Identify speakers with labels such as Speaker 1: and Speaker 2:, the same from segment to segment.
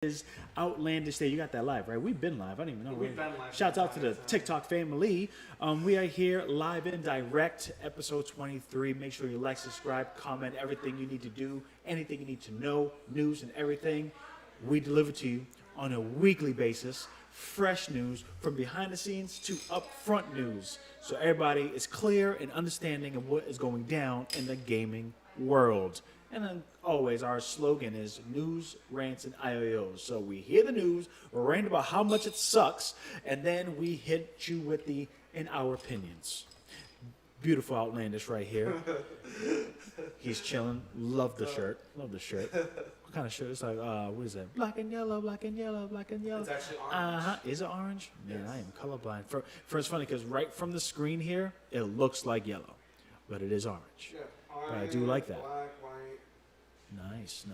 Speaker 1: is Outlandish Day. You got that live, right? We've been live. I don't even know.
Speaker 2: We've been live.
Speaker 1: Shouts out to the TikTok family. We are here live and direct, episode 23. Make sure you like, subscribe, comment, everything you need to do, anything you need to know, news and everything. We deliver to you on a weekly basis. Fresh news from behind the scenes to upfront news. So everybody is clear and understanding of what is going down in the gaming world. And then always our slogan is news, rants, and IOs. So we hear the news, rant about how much it sucks, and then we hit you with the in our opinions. Beautiful Outlandish right here. He's chilling. Love the shirt. Love the shirt. What kind of shirt? It's like, what is that? Black and yellow, black and yellow, black and yellow.
Speaker 2: It's actually orange.
Speaker 1: Is it orange? Man,
Speaker 2: Yes.
Speaker 1: I am colorblind. For it's funny because right from the screen here, it looks like yellow, but it is orange.
Speaker 2: Yeah.
Speaker 1: But I do like that.
Speaker 2: Black, white.
Speaker 1: Nice.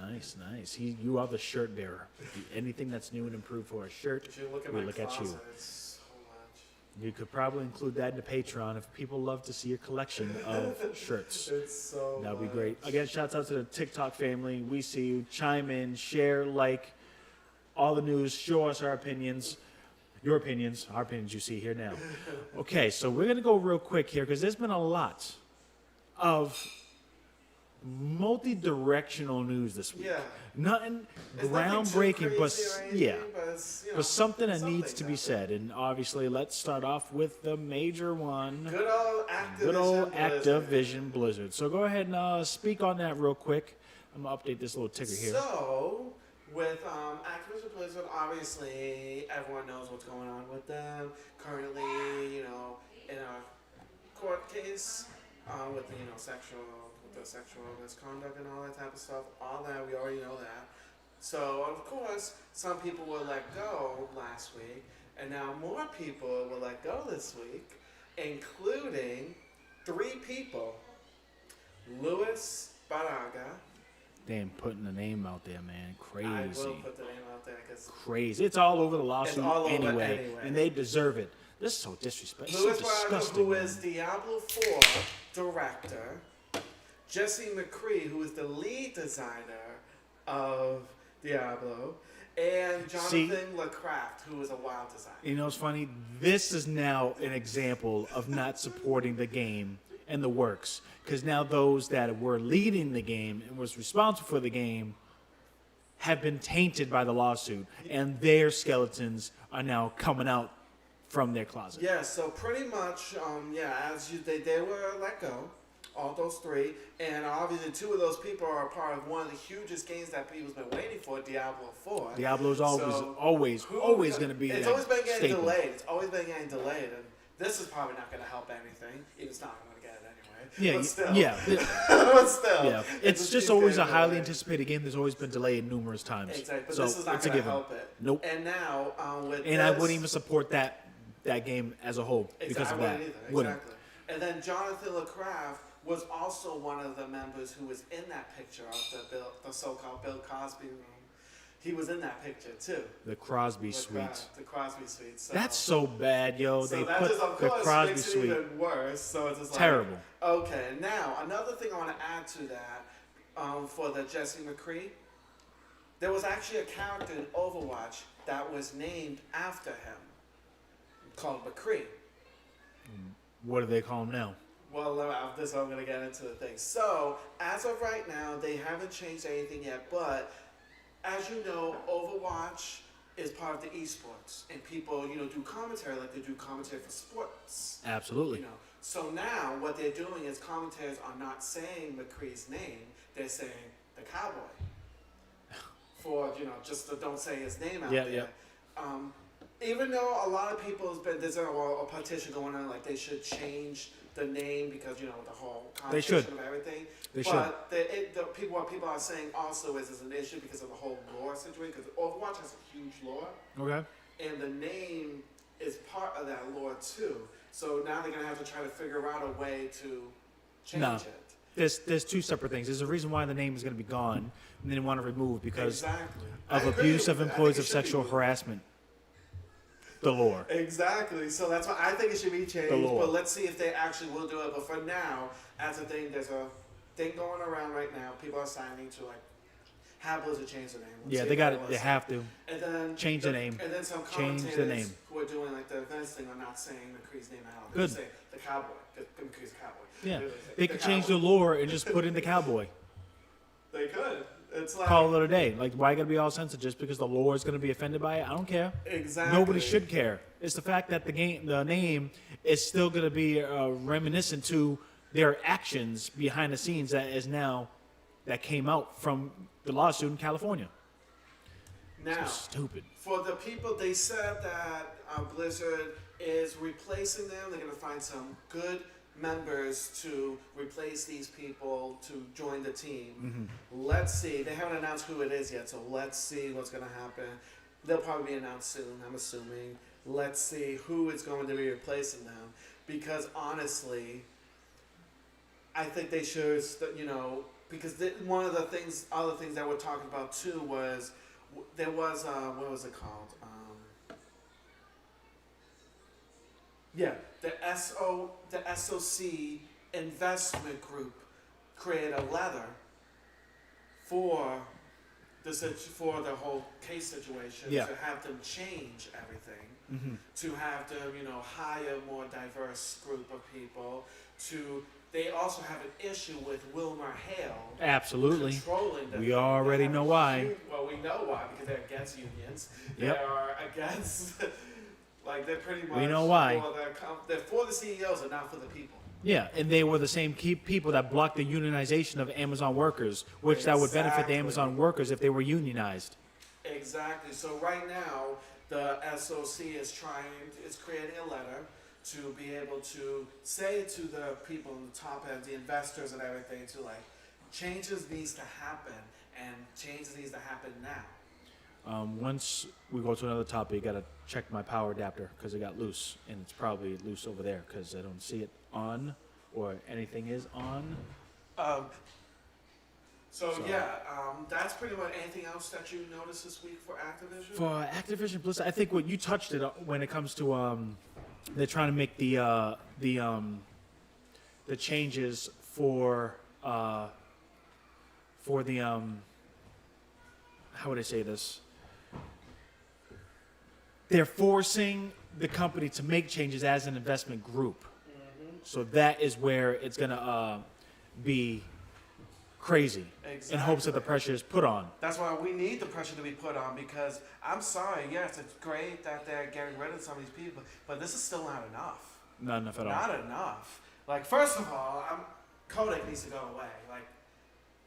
Speaker 1: You are the shirt bearer. Anything that's new and improved for a shirt,
Speaker 2: If you look at
Speaker 1: we
Speaker 2: my
Speaker 1: look
Speaker 2: closet,
Speaker 1: at you.
Speaker 2: it's so much.
Speaker 1: You could probably include that in the Patreon if people love to see your collection of shirts.
Speaker 2: It's so
Speaker 1: That would be
Speaker 2: much.
Speaker 1: great. Again, shouts out to the TikTok family. We see you. Chime in, share, like all the news. Show us our opinions. Your opinions, our opinions you see here now. Okay, so we're going to go real quick here because there's been a lot of multi-directional news this week.
Speaker 2: Yeah.
Speaker 1: Nothing
Speaker 2: It's nothing too
Speaker 1: groundbreaking, but
Speaker 2: crazy or anything,
Speaker 1: yeah.
Speaker 2: but it's, you know,
Speaker 1: But something that needs to be
Speaker 2: something's
Speaker 1: said. And obviously, let's start off with the major one.
Speaker 2: happening. Good
Speaker 1: Good old
Speaker 2: old Activision. Blizzard.
Speaker 1: Activision Blizzard. So go ahead and speak on that real quick. I'm going to update this little ticker here.
Speaker 2: So, with Activision Blizzard, obviously everyone knows what's going on with them. Currently, in a court case with the sexual misconduct and all that type of stuff. All that, we already know that. So, of course, some people were let go last week, and now more people were let go this week, including 3 people. Louis Baraga.
Speaker 1: Damn, putting the name out there, man. Crazy.
Speaker 2: I will put the name out there because
Speaker 1: Crazy. It's all over the lawsuit
Speaker 2: all over
Speaker 1: anyway,
Speaker 2: anyway.
Speaker 1: and they deserve it. This is so disrespectful.
Speaker 2: Louis
Speaker 1: So
Speaker 2: Baraga,
Speaker 1: disgusting.
Speaker 2: who
Speaker 1: man.
Speaker 2: is Diablo 4 director, Jesse McCree, who is the lead designer of Diablo, and Jonathan LeCraft, who is a WoW designer.
Speaker 1: You know, it's funny. This is now an example of not supporting the game and the works, because now those that were leading the game and was responsible for the game have been tainted by the lawsuit, and their skeletons are now coming out from their closet.
Speaker 2: Yeah, so pretty much, they were let go, all those 3, and obviously 2 of those people are a part of one of the hugest games that people's been waiting for, Diablo 4.
Speaker 1: Diablo's always going to be
Speaker 2: It's
Speaker 1: that
Speaker 2: always been getting
Speaker 1: staple.
Speaker 2: delayed. It's always been getting delayed, and this is probably not going to help anything. It's not going to get it anyway.
Speaker 1: Yeah,
Speaker 2: but still.
Speaker 1: yeah.
Speaker 2: But still.
Speaker 1: Yeah, it's just
Speaker 2: keeps
Speaker 1: always a
Speaker 2: getting
Speaker 1: highly
Speaker 2: delayed.
Speaker 1: anticipated game that's always been delayed numerous times.
Speaker 2: Exactly, but
Speaker 1: so
Speaker 2: this is not
Speaker 1: it's a
Speaker 2: going to
Speaker 1: given.
Speaker 2: help it.
Speaker 1: Nope.
Speaker 2: And now with
Speaker 1: And
Speaker 2: this,
Speaker 1: I wouldn't even support that game as a whole because of
Speaker 2: I
Speaker 1: that.
Speaker 2: wouldn't either.
Speaker 1: Wouldn't.
Speaker 2: Exactly. And then Jonathan LeCraft was also one of the members who was in that picture of the so-called Bill Cosby room. He was in that picture too.
Speaker 1: The Crosby
Speaker 2: With,
Speaker 1: Suite.
Speaker 2: the Crosby Suite. So,
Speaker 1: That's so bad, yo.
Speaker 2: so
Speaker 1: They
Speaker 2: that
Speaker 1: put
Speaker 2: just, of
Speaker 1: the
Speaker 2: course,
Speaker 1: Crosby
Speaker 2: makes it
Speaker 1: Suite.
Speaker 2: even worse. So it's just like,
Speaker 1: Terrible.
Speaker 2: Okay, now another thing I want to add to that for the Jesse McCree, there was actually a character in Overwatch that was named after him, called McCree.
Speaker 1: What do they call him now?
Speaker 2: Well, after this, I'm going to get into the thing. So, as of right now, they haven't changed anything yet, but as you know, Overwatch is part of the esports, and people, do commentary like they do commentary for sports.
Speaker 1: Absolutely.
Speaker 2: So now what they're doing is commentators are not saying McCree's name; they're saying the cowboy. For just to don't say his name out there.
Speaker 1: Yeah.
Speaker 2: Even though a lot of people there's a petition going on like they should change the name because the whole
Speaker 1: They should.
Speaker 2: connotation of everything.
Speaker 1: They should.
Speaker 2: But what people are saying also is an issue because of the whole lore situation. Because Overwatch has a huge lore,
Speaker 1: Okay.
Speaker 2: and the name is part of that lore too. So now they're gonna have to try to figure out a way to change
Speaker 1: No.
Speaker 2: it.
Speaker 1: There's 2 separate things. There's a reason why the name is going to be gone, and they want to remove because
Speaker 2: Exactly.
Speaker 1: of
Speaker 2: I agree
Speaker 1: abuse
Speaker 2: with
Speaker 1: of
Speaker 2: that. I
Speaker 1: employees
Speaker 2: think
Speaker 1: of
Speaker 2: it should be
Speaker 1: sexual
Speaker 2: moved.
Speaker 1: harassment. The lore.
Speaker 2: Exactly. So that's why I think it should be changed.
Speaker 1: The law.
Speaker 2: But let's see if they actually will do it. But for now, as a thing, there's a thing going around right now. People are signing to have Blizzard change the name.
Speaker 1: Yeah, they got it. They have to
Speaker 2: And then
Speaker 1: change the name.
Speaker 2: And then some
Speaker 1: Change the
Speaker 2: commentators
Speaker 1: name.
Speaker 2: who are doing like the events thing are not saying McCree's name at all. They
Speaker 1: Good.
Speaker 2: just say the cowboy. McCree's a cowboy.
Speaker 1: Yeah,
Speaker 2: Say
Speaker 1: they could change the lore and just put in the cowboy.
Speaker 2: They could. It's like
Speaker 1: Call it a day. Like, why gotta be all censored just because the lore is gonna be offended by it? I don't care.
Speaker 2: exactly.
Speaker 1: Nobody should care. It's the fact that the name is still gonna be reminiscent to their actions behind the scenes that came out from the lawsuit in California.
Speaker 2: Now,
Speaker 1: So stupid.
Speaker 2: for the people, they said that Blizzard is replacing them. They're going to find some good members to replace these people to join the team. Let's see. They haven't announced who it is yet, so let's see what's going to happen. They'll probably be announced soon, I'm assuming. Let's see who is going to be replacing them. Because honestly, I think they should, because one of the other things that we're talking about too was, there was, what was it called? The SOC investment group created a letter for the whole case situation
Speaker 1: Yeah.
Speaker 2: to have them change everything, to have them, hire a more diverse group of people. They also have an issue with Wilmer Hale
Speaker 1: Absolutely.
Speaker 2: controlling the
Speaker 1: We
Speaker 2: thing.
Speaker 1: already
Speaker 2: They have
Speaker 1: know
Speaker 2: a
Speaker 1: why.
Speaker 2: Well, we know why, because they're against unions.
Speaker 1: Yep.
Speaker 2: They are against, they're pretty much.
Speaker 1: We know why.
Speaker 2: They're for the CEOs and not for the people.
Speaker 1: Yeah, and they were the same people that blocked the unionization of Amazon workers, which that would benefit the
Speaker 2: Exactly.
Speaker 1: Amazon workers if they were unionized.
Speaker 2: Exactly. So right now, the SOC is creating a letter to be able to say to the people in the top end, the investors and everything, to changes needs to happen, and changes needs to happen now.
Speaker 1: Once we go to another topic, you gotta check my power adapter because it got loose, and it's probably loose over there because I don't see it on or anything is on.
Speaker 2: So yeah, that's pretty much. Anything else that you noticed this week for Activision?
Speaker 1: For Activision Blizzard, I think what you touched it when it comes to they're trying to make the changes for the how would I say this? They're forcing the company to make changes as an investment group. So that is where it's gonna be crazy in hopes that the pressure is put on.
Speaker 2: That's why we need the pressure to be put on, because I'm sorry, yes, it's great that they're getting rid of some of these people, but this is still not enough.
Speaker 1: Not enough at all.
Speaker 2: Not enough. First of all, Kodak needs to go away.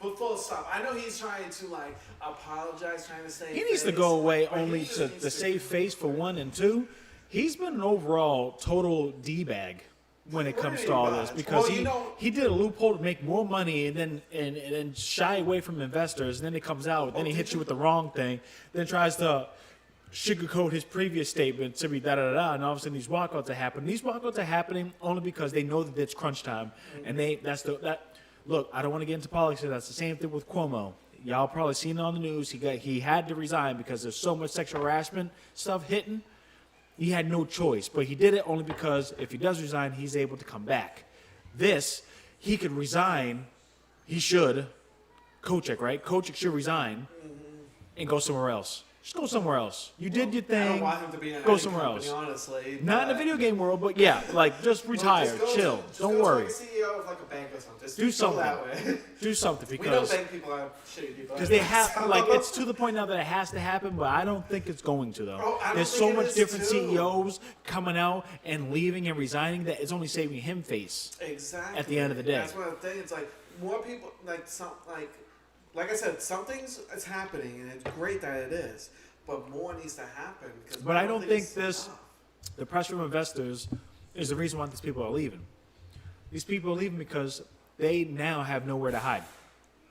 Speaker 2: But full stop. I know he's trying to apologize, trying to say
Speaker 1: He needs to go away only to save face for one, and two, he's been an overall total D-bag when it comes to all this, because he did a loophole to make more money and then shy away from investors, and then it comes out, then he hits you with the wrong thing, then tries to sugarcoat his previous statement to be da-da-da-da, and all of a sudden these walkouts are happening. These walkouts are happening only because they know that it's crunch time, and look, I don't want to get into politics, that's the same thing with Cuomo. Y'all probably seen it on the news. He had to resign because there's so much sexual harassment stuff hitting. He had no choice, but he did it only because if he does resign, he's able to come back. He could resign. He should. Kochek, right? Kochek should resign and go somewhere else. Just go somewhere else. You did your thing.
Speaker 2: I don't want him to be in
Speaker 1: go
Speaker 2: any
Speaker 1: somewhere
Speaker 2: company,
Speaker 1: else.
Speaker 2: honestly.
Speaker 1: Not in the video game world, but yeah, just retire, chill. Don't worry.
Speaker 2: Just go to CEO of a bank or something. Just
Speaker 1: Do something.
Speaker 2: Go that way.
Speaker 1: Do something
Speaker 2: We know
Speaker 1: because
Speaker 2: bank people are shitty people.
Speaker 1: they have it's to the point now that it has to happen, but I don't think it's going to though.
Speaker 2: Bro, I don't
Speaker 1: There's
Speaker 2: think
Speaker 1: so
Speaker 2: it
Speaker 1: much
Speaker 2: is,
Speaker 1: different
Speaker 2: too.
Speaker 1: CEOs coming out and leaving and resigning that it's only saving him face.
Speaker 2: Exactly.
Speaker 1: At the end of the day.
Speaker 2: That's one of the things. More people like I said, something's it's happening, and it's great that it is. But more needs to happen.
Speaker 1: But I don't think
Speaker 2: it's
Speaker 1: this,
Speaker 2: enough.
Speaker 1: the pressure from investors is the reason why these people are leaving. These people are leaving because they now have nowhere to hide.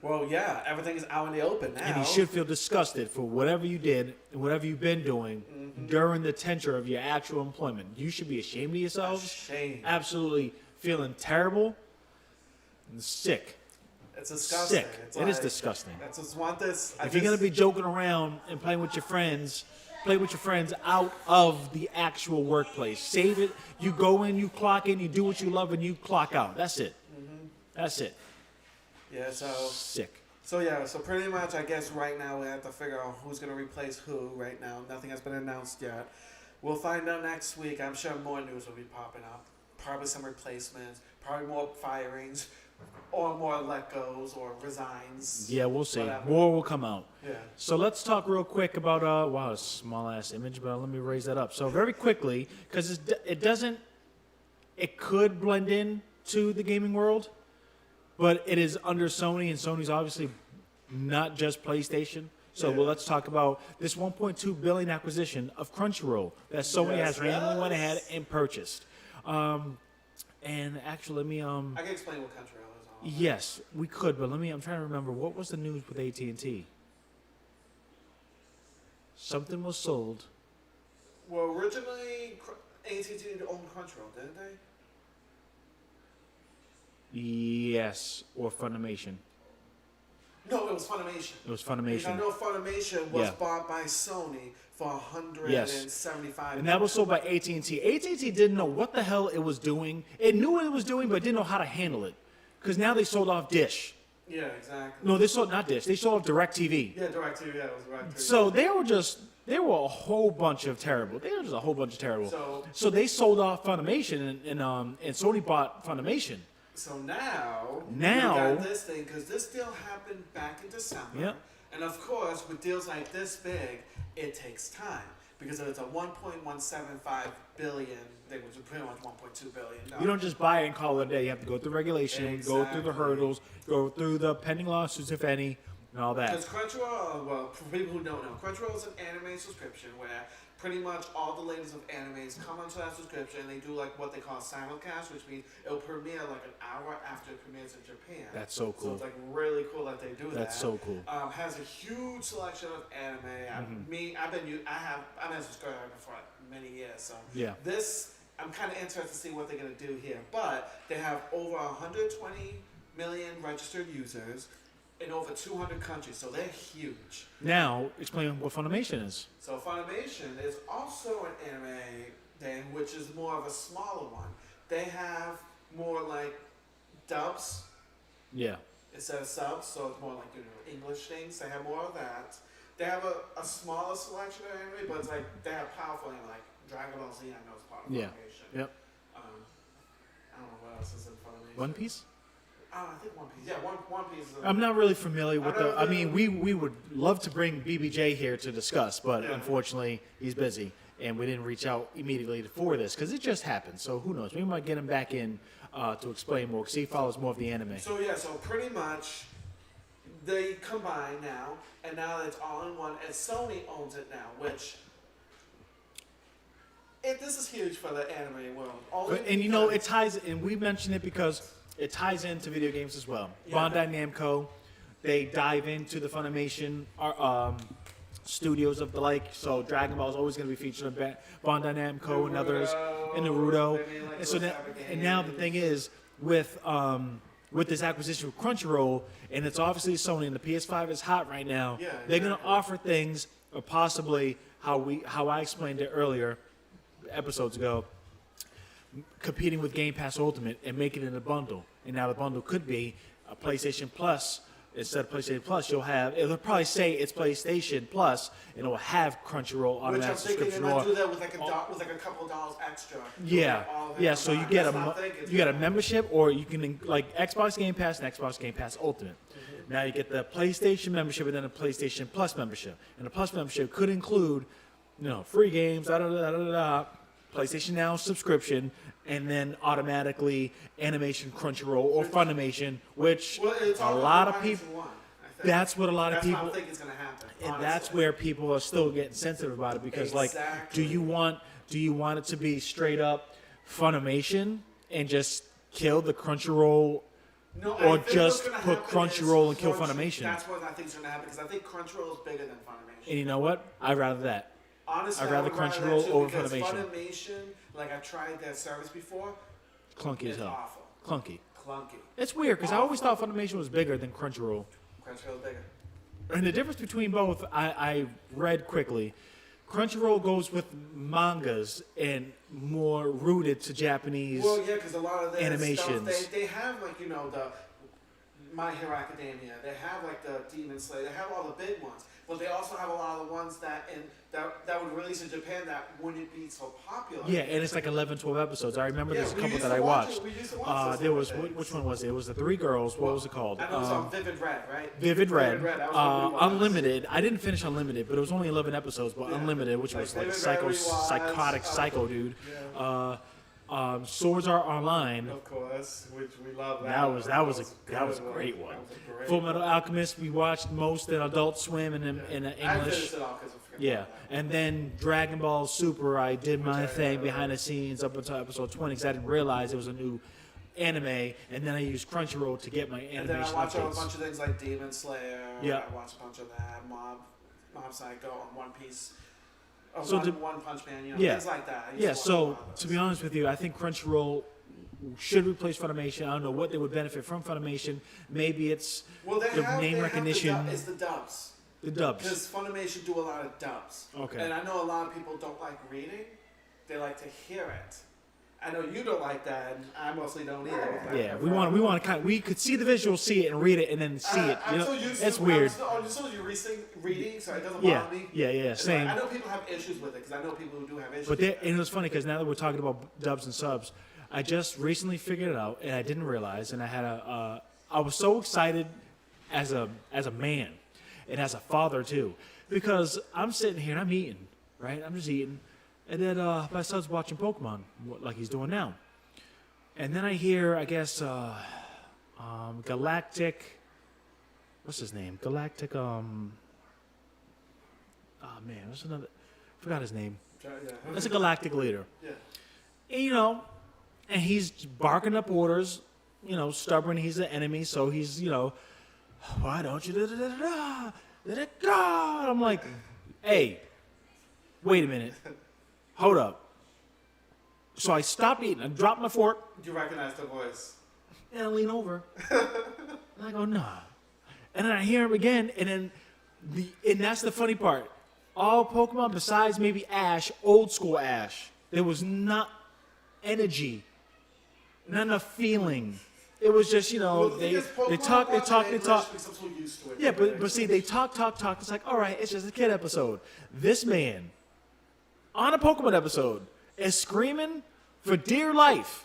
Speaker 2: Well, yeah, everything is out in the open now.
Speaker 1: And you should feel disgusted for whatever you did and whatever you've been doing during the tenure of your actual employment. You should be ashamed of yourselves.
Speaker 2: Shame.
Speaker 1: Absolutely feeling terrible and sick.
Speaker 2: It's disgusting.
Speaker 1: Sick. It is disgusting.
Speaker 2: I just want this.
Speaker 1: If you're gonna be joking around and playing with your friends, play with your friends out of the actual workplace. Save it. You go in, you clock in, you do what you love, and you clock out. That's it. That's it.
Speaker 2: Yeah, so
Speaker 1: Sick.
Speaker 2: So yeah, so pretty much, I guess right now we have to figure out who's gonna replace who. Right now, nothing has been announced yet. We'll find out next week. I'm sure more news will be popping up. Probably some replacements. Probably more firings, or more let goes or resigns.
Speaker 1: Yeah, we'll see.
Speaker 2: Whatever.
Speaker 1: More will come out.
Speaker 2: Yeah.
Speaker 1: So let's talk real quick about wow, a small ass image, but let me raise that up. So very quickly, because it doesn't, it could blend in to the gaming world, but it is under Sony, and Sony's obviously not just PlayStation. So
Speaker 2: Yeah.
Speaker 1: well, let's talk about this 1.2 billion acquisition of Crunchyroll that Sony
Speaker 2: Yes,
Speaker 1: has randomly went
Speaker 2: yes.
Speaker 1: ahead and purchased. And actually, let me
Speaker 2: I can explain what Crunchyroll is all about.
Speaker 1: yes, we could, but let me. I'm trying to remember what was the news with AT&T. Something was sold.
Speaker 2: Well, originally AT&T owned Crunchyroll, didn't they?
Speaker 1: Yes, or Funimation.
Speaker 2: No, it was Funimation.
Speaker 1: It was
Speaker 2: Because I
Speaker 1: Funimation.
Speaker 2: know Funimation was
Speaker 1: Yeah.
Speaker 2: bought by Sony for $175.
Speaker 1: And that was sold by AT&T. AT&T didn't know what the hell it was doing. It knew what it was doing, but didn't know how to handle it. Because now they sold off Dish.
Speaker 2: Yeah, exactly.
Speaker 1: No, they sold not Dish. They sold off DirecTV.
Speaker 2: Yeah, DirecTV. Yeah, it was DirecTV.
Speaker 1: So they were a whole bunch of terrible. They were just a whole bunch of terrible.
Speaker 2: So-
Speaker 1: So they sold off Funimation, and Sony bought Funimation.
Speaker 2: So now we
Speaker 1: Now-
Speaker 2: got this thing because this deal happened back in December.
Speaker 1: Yep.
Speaker 2: And of course, with deals like this big, it takes time because it's a 1.175 billion. They was pretty much 1.2 billion.
Speaker 1: You don't just buy it and call it a day. You have to go through regulation, go through the
Speaker 2: Exactly.
Speaker 1: hurdles, go through the pending lawsuits, if any, and all that.
Speaker 2: Because Crunchyroll, well, for people who don't know, Crunchyroll is an anime subscription where pretty much all the latest of animes come onto that subscription. And they do like what they call simulcast, which means it'll premiere like an hour after it premieres in Japan.
Speaker 1: That's so
Speaker 2: So
Speaker 1: cool.
Speaker 2: it's like really cool that they do that.
Speaker 1: That's so cool.
Speaker 2: Has a huge selection of anime. I've been a subscriber for many years. So
Speaker 1: Yeah.
Speaker 2: this, I'm kind of interested to see what they're gonna do here. But they have over 120 million registered users in over 200 countries, so they're huge.
Speaker 1: Now, explain what Funimation is.
Speaker 2: So Funimation is also an anime thing, which is more of a smaller one. They have more like dubs
Speaker 1: Yeah.
Speaker 2: instead of subs, so it's more like English things. They have more of that. They have a smaller selection of anime, but it's like they have powerful anime like Dragon Ball Z. I know is part of
Speaker 1: Yeah.
Speaker 2: Funimation.
Speaker 1: Yep.
Speaker 2: I don't know what else is in Funimation.
Speaker 1: One Piece?
Speaker 2: I think One Piece. Yeah, One Piece. Is
Speaker 1: I'm not really familiar with
Speaker 2: I
Speaker 1: I mean, we would love to bring BBJ here to discuss, but
Speaker 2: Yeah.
Speaker 1: unfortunately, he's busy, and we didn't reach out immediately for this because it just happened. So who knows? We might get him back in to explain more because he follows more of the anime.
Speaker 2: So yeah, so pretty much they combine now, and now it's all in one. And Sony owns it now, which this is huge for the anime world.
Speaker 1: And you know, it ties, and we mention it because it ties into video games as well.
Speaker 2: Yeah.
Speaker 1: Bandai Namco, they dive into the Funimation studios of the like. So Dragon Ball is always going to be featured on Bandai Namco and others, and Naruto. And so now the thing is with this acquisition of Crunchyroll, and it's obviously Sony, and the PS5 is hot right now.
Speaker 2: Yeah,
Speaker 1: they're going to
Speaker 2: exactly.
Speaker 1: offer things, or possibly how I explained it earlier, episodes ago, competing with Game Pass Ultimate and making it a bundle. And now the bundle could be a PlayStation Plus. Instead of PlayStation Plus, it'll probably say it's PlayStation Plus, and it'll have Crunchyroll
Speaker 2: which I'm
Speaker 1: automatic
Speaker 2: thinking they
Speaker 1: subscription.
Speaker 2: might do that with like a couple of dollars extra.
Speaker 1: Yeah, yeah. So you get
Speaker 2: a
Speaker 1: you get a membership, or you can like Xbox Game Pass and Xbox Game Pass Ultimate. Now you get the PlayStation membership and then a PlayStation Plus membership, and the Plus membership could include, free games, PlayStation Now subscription, and then automatically Animation, Crunchyroll, or Funimation, which
Speaker 2: it's
Speaker 1: a
Speaker 2: all
Speaker 1: lot of
Speaker 2: combined
Speaker 1: people.
Speaker 2: into one, I think.
Speaker 1: That's what a lot of
Speaker 2: That's
Speaker 1: people.
Speaker 2: what I think is going to happen.
Speaker 1: And that's
Speaker 2: honestly.
Speaker 1: where people are still getting sensitive about it because,
Speaker 2: Exactly.
Speaker 1: do you want it to be straight up Funimation and just kill the Crunchyroll,
Speaker 2: No, I
Speaker 1: or
Speaker 2: think
Speaker 1: just
Speaker 2: what's gonna
Speaker 1: put
Speaker 2: happen is
Speaker 1: Crunchyroll and kill Funimation?
Speaker 2: That's what I think is going to happen because I think Crunchyroll is bigger than Funimation.
Speaker 1: And you know what? I'd rather that.
Speaker 2: Honestly,
Speaker 1: I'd rather
Speaker 2: I would rather
Speaker 1: Crunchyroll
Speaker 2: that too,
Speaker 1: over
Speaker 2: because
Speaker 1: Funimation.
Speaker 2: Funimation, like I tried their service before,
Speaker 1: Clunky as
Speaker 2: it's
Speaker 1: hell.
Speaker 2: awful,
Speaker 1: Clunky.
Speaker 2: clunky.
Speaker 1: It's weird because I always thought Funimation was bigger than Crunchyroll.
Speaker 2: Crunchyroll's bigger.
Speaker 1: And the difference between both, I read quickly. Crunchyroll goes with mangas and more rooted to Japanese.
Speaker 2: Well, yeah, because a lot of their
Speaker 1: animations.
Speaker 2: stuff, they have like the My Hero Academia. They have like the Demon Slayer. They have all the big ones, but they also have a lot of the ones that would release in Japan that wouldn't be so popular.
Speaker 1: Yeah, and it's like 11, 12 episodes. I remember there's a
Speaker 2: we
Speaker 1: couple
Speaker 2: used
Speaker 1: that
Speaker 2: to
Speaker 1: I
Speaker 2: watch
Speaker 1: watched.
Speaker 2: it. We used to watch those
Speaker 1: There was
Speaker 2: things.
Speaker 1: which one was it? It was the Three Girls. What was it called?
Speaker 2: I know it was on Vivid Red, right?
Speaker 1: Vivid Red.
Speaker 2: That was what we watched.
Speaker 1: Unlimited. I didn't finish Unlimited, but it was only 11 episodes. But
Speaker 2: Yeah.
Speaker 1: Unlimited, which
Speaker 2: Like
Speaker 1: was like
Speaker 2: Vivid Red we watched.
Speaker 1: psychotic psycho dude.
Speaker 2: Yeah.
Speaker 1: Swords Art Online.
Speaker 2: Of course, which we love.
Speaker 1: That was a great one. Full Metal Alchemist. We watched most in Adult Swim and in
Speaker 2: I
Speaker 1: English.
Speaker 2: finished it all because I forgot
Speaker 1: Yeah,
Speaker 2: about that.
Speaker 1: and then Dragon Ball Super, I did my thing behind the scenes up until episode 20 because I didn't realize it was a new anime, and then I used Crunchyroll to get my
Speaker 2: And then I
Speaker 1: animation
Speaker 2: watch a
Speaker 1: updates.
Speaker 2: bunch of things like Demon Slayer.
Speaker 1: Yeah.
Speaker 2: I watched a bunch of that. Mob Psycho, on One Piece.
Speaker 1: So
Speaker 2: One Punch Man,
Speaker 1: Yeah.
Speaker 2: things like that. I used
Speaker 1: Yeah,
Speaker 2: to watch a
Speaker 1: so
Speaker 2: lot of
Speaker 1: to
Speaker 2: those.
Speaker 1: be honest with you, I think Crunchyroll should replace Funimation. I don't know what they would benefit from Funimation. Maybe it's
Speaker 2: Well, they
Speaker 1: the
Speaker 2: have,
Speaker 1: name
Speaker 2: they
Speaker 1: recognition.
Speaker 2: Have it's the dubs.
Speaker 1: the dubs.
Speaker 2: Because Funimation do a lot of dubs.
Speaker 1: Okay.
Speaker 2: And I know a lot of people don't like reading. They like to hear it. I know you don't like that, and I mostly don't either.
Speaker 1: Yeah, we want to kind of, we could see the visual, see it, and read it, and then see it.
Speaker 2: I'm
Speaker 1: You know,
Speaker 2: so used
Speaker 1: it's
Speaker 2: to,
Speaker 1: weird.
Speaker 2: I'm so used to reading, so it doesn't
Speaker 1: Yeah,
Speaker 2: bother me.
Speaker 1: yeah,
Speaker 2: It's
Speaker 1: same.
Speaker 2: like, I know people have issues with it, because I know people who do have issues
Speaker 1: But
Speaker 2: with
Speaker 1: and it was funny because now that we're talking about dubs and subs, I just recently figured it out, and I didn't realize, and I had I was so excited as a man, and as a father too, because I'm sitting here and I'm eating, right? I'm just eating, and then my son's watching Pokemon like he's doing now, and then I hear, I guess, Galactic. What's his name? Galactic. Oh man, what's another? Forgot his name.
Speaker 2: Yeah.
Speaker 1: That's a galactic leader.
Speaker 2: Yeah.
Speaker 1: And, you know, and he's barking up orders, you know, stubborn. He's the enemy, so he's, you know, why don't you da-da-da-da-da? I'm like, hey, wait a minute. Hold up. So I stopped eating. I dropped my fork,
Speaker 2: You recognize the voice.
Speaker 1: and I lean over. And I go, nah. And then I hear him again, and then and that's the funny part. All Pokemon besides maybe Ash, old school Ash, there was not energy, not enough feeling. It was just, you know,
Speaker 2: Well, the
Speaker 1: they
Speaker 2: thing is, Pokemon
Speaker 1: talk.
Speaker 2: because I'm so used to it.
Speaker 1: Yeah, but see, they talk. It's like, all right, it's just a kid episode. This man, on a Pokemon episode, is screaming for dear life.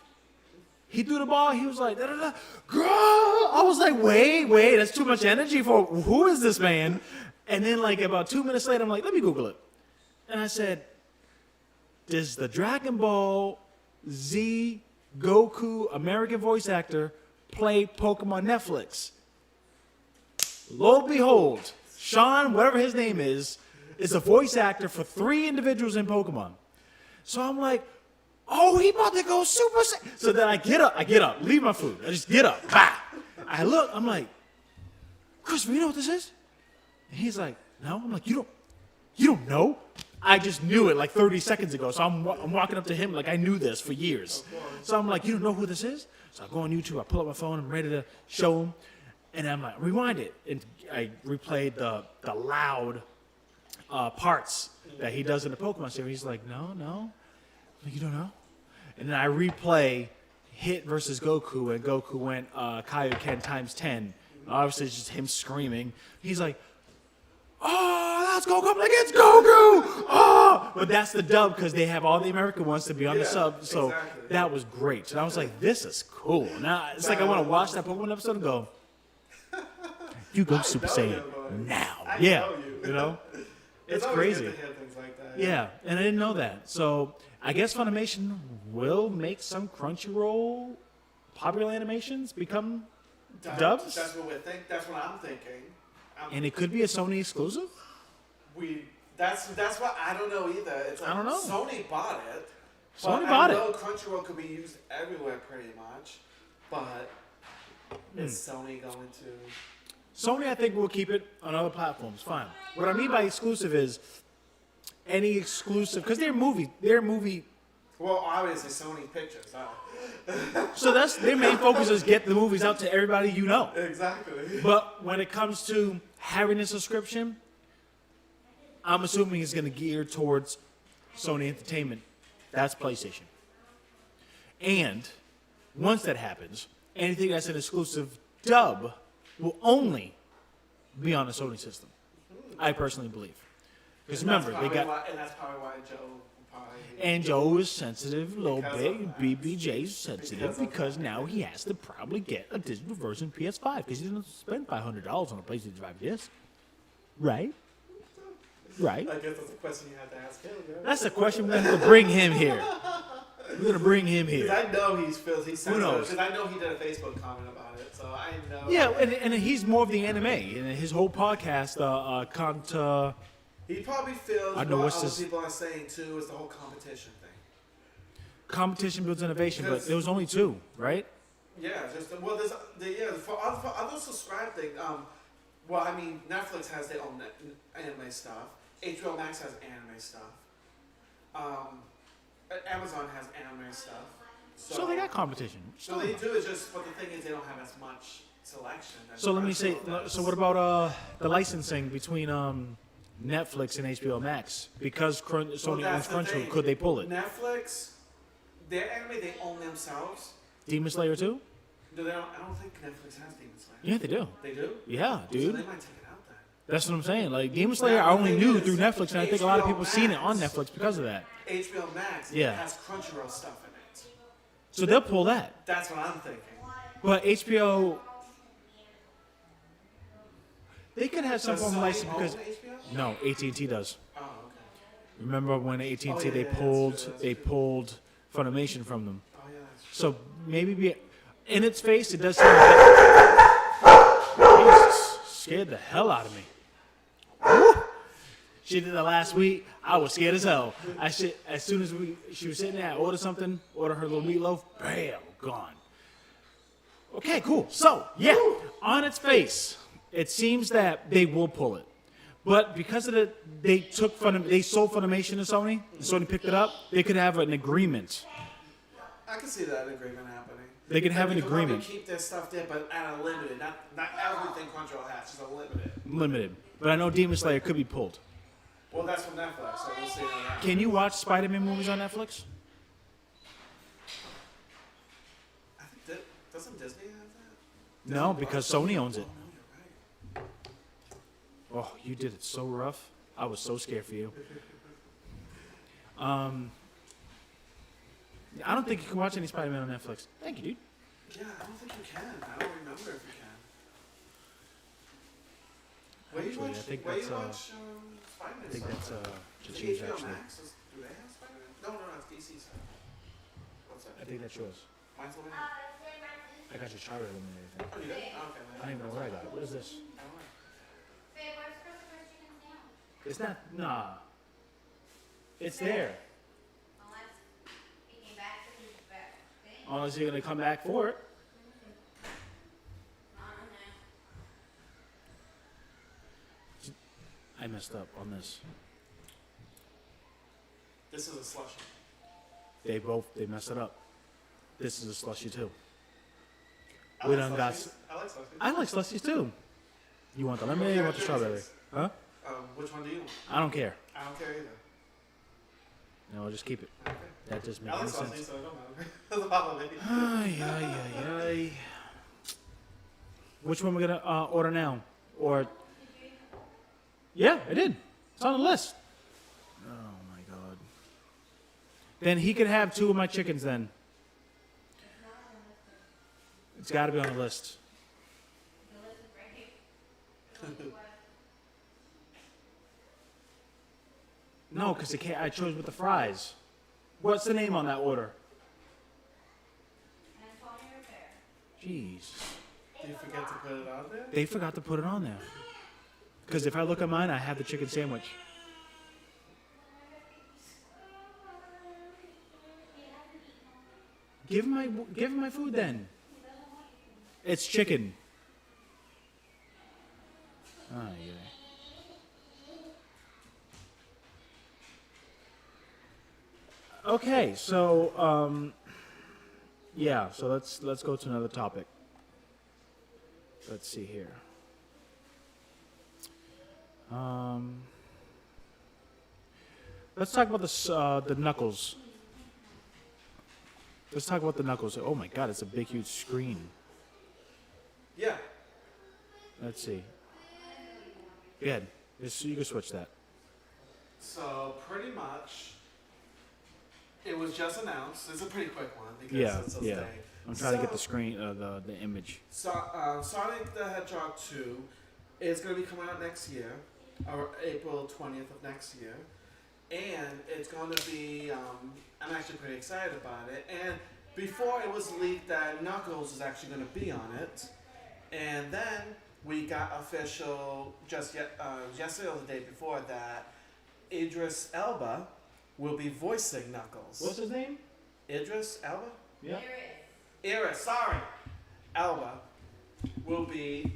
Speaker 1: He threw the ball. He was like, da, da, da, girl. I was like, wait, that's too much energy for, who is this man? And then like about 2 minutes later, I'm like, let me Google it. And I said, does the Dragon Ball Z Goku American voice actor play Pokemon Netflix? Lo and behold, Sean, whatever his name is a voice actor for 3 individuals in Pokemon. So I'm like, oh, he about to go Super Saiyan. So then I get up, leave my food. I just get up, bah. I look, I'm like, Christopher, you know what this is? And he's like, no. I'm like, you don't know? I just knew it like 30 seconds ago. So I'm walking up to him like I knew this for years. So I'm like, you don't know who this is? So I go on YouTube, I pull up my phone, I'm ready to show him. And I'm like, rewind it. And I replayed the loud parts that he does in the Pokemon series. He's like, no. I'm like, you don't know? And then I replay Hit versus Goku, and Goku went Kaioken times 10. Obviously, it's just him screaming. He's like, oh, that's Goku. I'm like, it's Goku! Oh! But that's the dub because they have all the American ones to be on the sub. So
Speaker 2: exactly.
Speaker 1: that was great. And I was like, this is cool. Now it's like I want to watch that Pokemon episode and go, you go Super Saiyan now.
Speaker 2: I
Speaker 1: Yeah.
Speaker 2: know you.
Speaker 1: know? It's
Speaker 2: always
Speaker 1: crazy.
Speaker 2: good to hear things like that.
Speaker 1: Yeah, and I didn't know that. So I guess Funimation will make some Crunchyroll popular animations become dubs?
Speaker 2: That's what we think. That's what I'm thinking.
Speaker 1: And it could be a Sony exclusive?
Speaker 2: That's what I don't know either. It's like
Speaker 1: I don't know.
Speaker 2: Sony bought it.
Speaker 1: Sony bought
Speaker 2: I
Speaker 1: it.
Speaker 2: know Crunchyroll could be used everywhere pretty much, but is Sony going to?
Speaker 1: Sony, I think, will keep it on other platforms. Fine. What I mean by exclusive is any exclusive, because they're movie.
Speaker 2: Well, obviously Sony Pictures.
Speaker 1: So that's their main focus is get the movies out to everybody you know.
Speaker 2: Exactly.
Speaker 1: But when it comes to having a subscription, I'm assuming it's going to gear towards Sony Entertainment. That's PlayStation. And once that happens, anything that's an exclusive dub will only be on the Sony system. I personally believe. Because remember, they got...
Speaker 2: and that's probably why Joe probably...
Speaker 1: And Joe is sensitive, a little
Speaker 2: Because
Speaker 1: bit.
Speaker 2: of that.
Speaker 1: BBJ's sensitive because now he has to probably get a digital version PS5 because he doesn't spend $500 on a PlayStation 5 disc. Right? Right.
Speaker 2: I guess that's a question you have to ask him. Right?
Speaker 1: That's the question we're going to bring him here. We're going to bring him here.
Speaker 2: Because I know he's sensitive.
Speaker 1: knows?
Speaker 2: Because I know he did a Facebook comment about it, so I know.
Speaker 1: Yeah, and he's more of the anime. And his whole podcast,
Speaker 2: He probably feels
Speaker 1: I know
Speaker 2: what
Speaker 1: what's
Speaker 2: other
Speaker 1: this-
Speaker 2: people are saying too is the whole competition thing.
Speaker 1: competition builds innovation, but there was only 2, right?
Speaker 2: Yeah, for other subscribe thing. Well, I mean, Netflix has their own anime stuff. HBO Max has anime stuff. Amazon has anime stuff.
Speaker 1: So they got competition.
Speaker 2: So they do. It's just, but the thing is, they don't have as much selection. As
Speaker 1: So let me say,
Speaker 2: Crunchyroll does.
Speaker 1: so what about the licensing between Netflix and HBO Max? Because Sony owns
Speaker 2: that's the
Speaker 1: Crunchyroll,
Speaker 2: thing.
Speaker 1: could they pull it?
Speaker 2: Netflix, their anime they own themselves.
Speaker 1: Demon Slayer too?
Speaker 2: No, I don't think Netflix has Demon Slayer.
Speaker 1: Yeah, they do.
Speaker 2: They do?
Speaker 1: Yeah,
Speaker 2: So they
Speaker 1: dude.
Speaker 2: might take it out then.
Speaker 1: That's what I'm saying. Like Demon Slayer, I only knew through Netflix, and I think a lot of people seen it on Netflix because of that.
Speaker 2: HBO Max
Speaker 1: Yeah.
Speaker 2: has Crunchyroll stuff in it.
Speaker 1: So they'll pull that.
Speaker 2: That's what I'm thinking.
Speaker 1: But HBO, they could have some
Speaker 2: Does
Speaker 1: form of
Speaker 2: Sony
Speaker 1: license
Speaker 2: own
Speaker 1: because
Speaker 2: HBO?
Speaker 1: no, AT&T does.
Speaker 2: Oh, okay.
Speaker 1: Remember when AT&T
Speaker 2: Oh, yeah,
Speaker 1: they
Speaker 2: yeah, that's
Speaker 1: pulled
Speaker 2: true, that's
Speaker 1: they
Speaker 2: true.
Speaker 1: pulled Funimation from them.
Speaker 2: Oh, yeah, that's true.
Speaker 1: So maybe in its face, it does seem that Jesus scared the hell out of me. Woo! She did that last week. I was scared as hell. As soon as she was sitting there, I ordered something, ordered her little meatloaf, bam, gone. Okay, cool. So yeah, on its face, it seems that they will pull it. But because of they sold Funimation to Sony, and Sony picked it up, they could have an agreement.
Speaker 2: I can see that agreement happening.
Speaker 1: They can have an
Speaker 2: They probably
Speaker 1: agreement.
Speaker 2: keep their stuff there, but at a limited. Not everything Crunchyroll has, just a limited.
Speaker 1: Limited. But I know Demon Slayer could be pulled.
Speaker 2: Well, that's from Netflix, so we'll see on that.
Speaker 1: Can you watch Spider-Man movies on Netflix?
Speaker 2: I think doesn't Disney have that?
Speaker 1: No, because Sony owns it.
Speaker 2: Oh, no, you're right.
Speaker 1: Oh, you did it so rough. I was so scared for you. I don't think you can watch any Spider-Man on Netflix. Thank you, dude.
Speaker 2: Yeah, I don't think you can. I don't remember if you can. Where
Speaker 1: Actually,
Speaker 2: you watch?
Speaker 1: I think
Speaker 2: Where
Speaker 1: that's,
Speaker 2: you watch Spider-Man?
Speaker 1: I think that's
Speaker 2: stuff?
Speaker 1: to
Speaker 2: Is it
Speaker 1: choose
Speaker 2: HBO
Speaker 1: actually.
Speaker 2: Max? Do they have Spider-Man? No, it's DC stuff. What's that?
Speaker 1: I think that's yours.
Speaker 2: Mine's over here.
Speaker 1: I got your charter eliminated. I think.
Speaker 2: Oh, you did? Oh, okay.
Speaker 1: I don't even know where I got it. What is this?
Speaker 2: I don't know.
Speaker 1: It's not. Nah. It's there. Unless you're gonna come back for it. I messed up on this.
Speaker 2: This is a slushy.
Speaker 1: They messed it up. This is a slushy too.
Speaker 2: I
Speaker 1: We
Speaker 2: like
Speaker 1: done got.
Speaker 2: slushies. I like slushies.
Speaker 1: I like slushies too. You want the lemonade or you want the strawberry? Huh?
Speaker 2: Which one do you want?
Speaker 1: I don't care.
Speaker 2: I don't care either.
Speaker 1: No, just keep it.
Speaker 2: Okay.
Speaker 1: That just
Speaker 2: I
Speaker 1: makes
Speaker 2: like
Speaker 1: no
Speaker 2: slushies,
Speaker 1: sense.
Speaker 2: so it don't matter. Doesn't bother me.
Speaker 1: Ay, ay, ay, ay. Which one we gonna order now? Or yeah, I did. It's on the list. Oh my god. Then he could have 2 of my chickens. Then it's got to be on the list. No, because I chose with the fries. What's the name on that order? Jeez.
Speaker 2: Do you forget to put it on there?
Speaker 1: They forgot to put it on there. Because if I look at mine, I have the chicken sandwich. Give him my food then. It's chicken. Oh, yeah. Okay, so yeah, so let's go to another topic. Let's see here. Let's talk about the Knuckles. Let's talk about the Knuckles. Oh my God, it's a big, huge screen.
Speaker 2: Yeah.
Speaker 1: Let's see. Go ahead. You can switch that.
Speaker 2: So pretty much, it was just announced. It's a pretty quick one because
Speaker 1: Yeah,
Speaker 2: it's a
Speaker 1: yeah.
Speaker 2: day.
Speaker 1: I'm trying to get the screen, the image.
Speaker 2: So, Sonic the Hedgehog 2 is going to be coming out next year, or April 20th of next year. And it's going to be, I'm actually pretty excited about it. And before it was leaked that Knuckles is actually going to be on it. And then we got official, yesterday or the day before that, Idris Elba will be voicing Knuckles.
Speaker 1: What's his name?
Speaker 2: Idris Elba?
Speaker 1: Yeah.
Speaker 2: Iris, sorry. Elba will be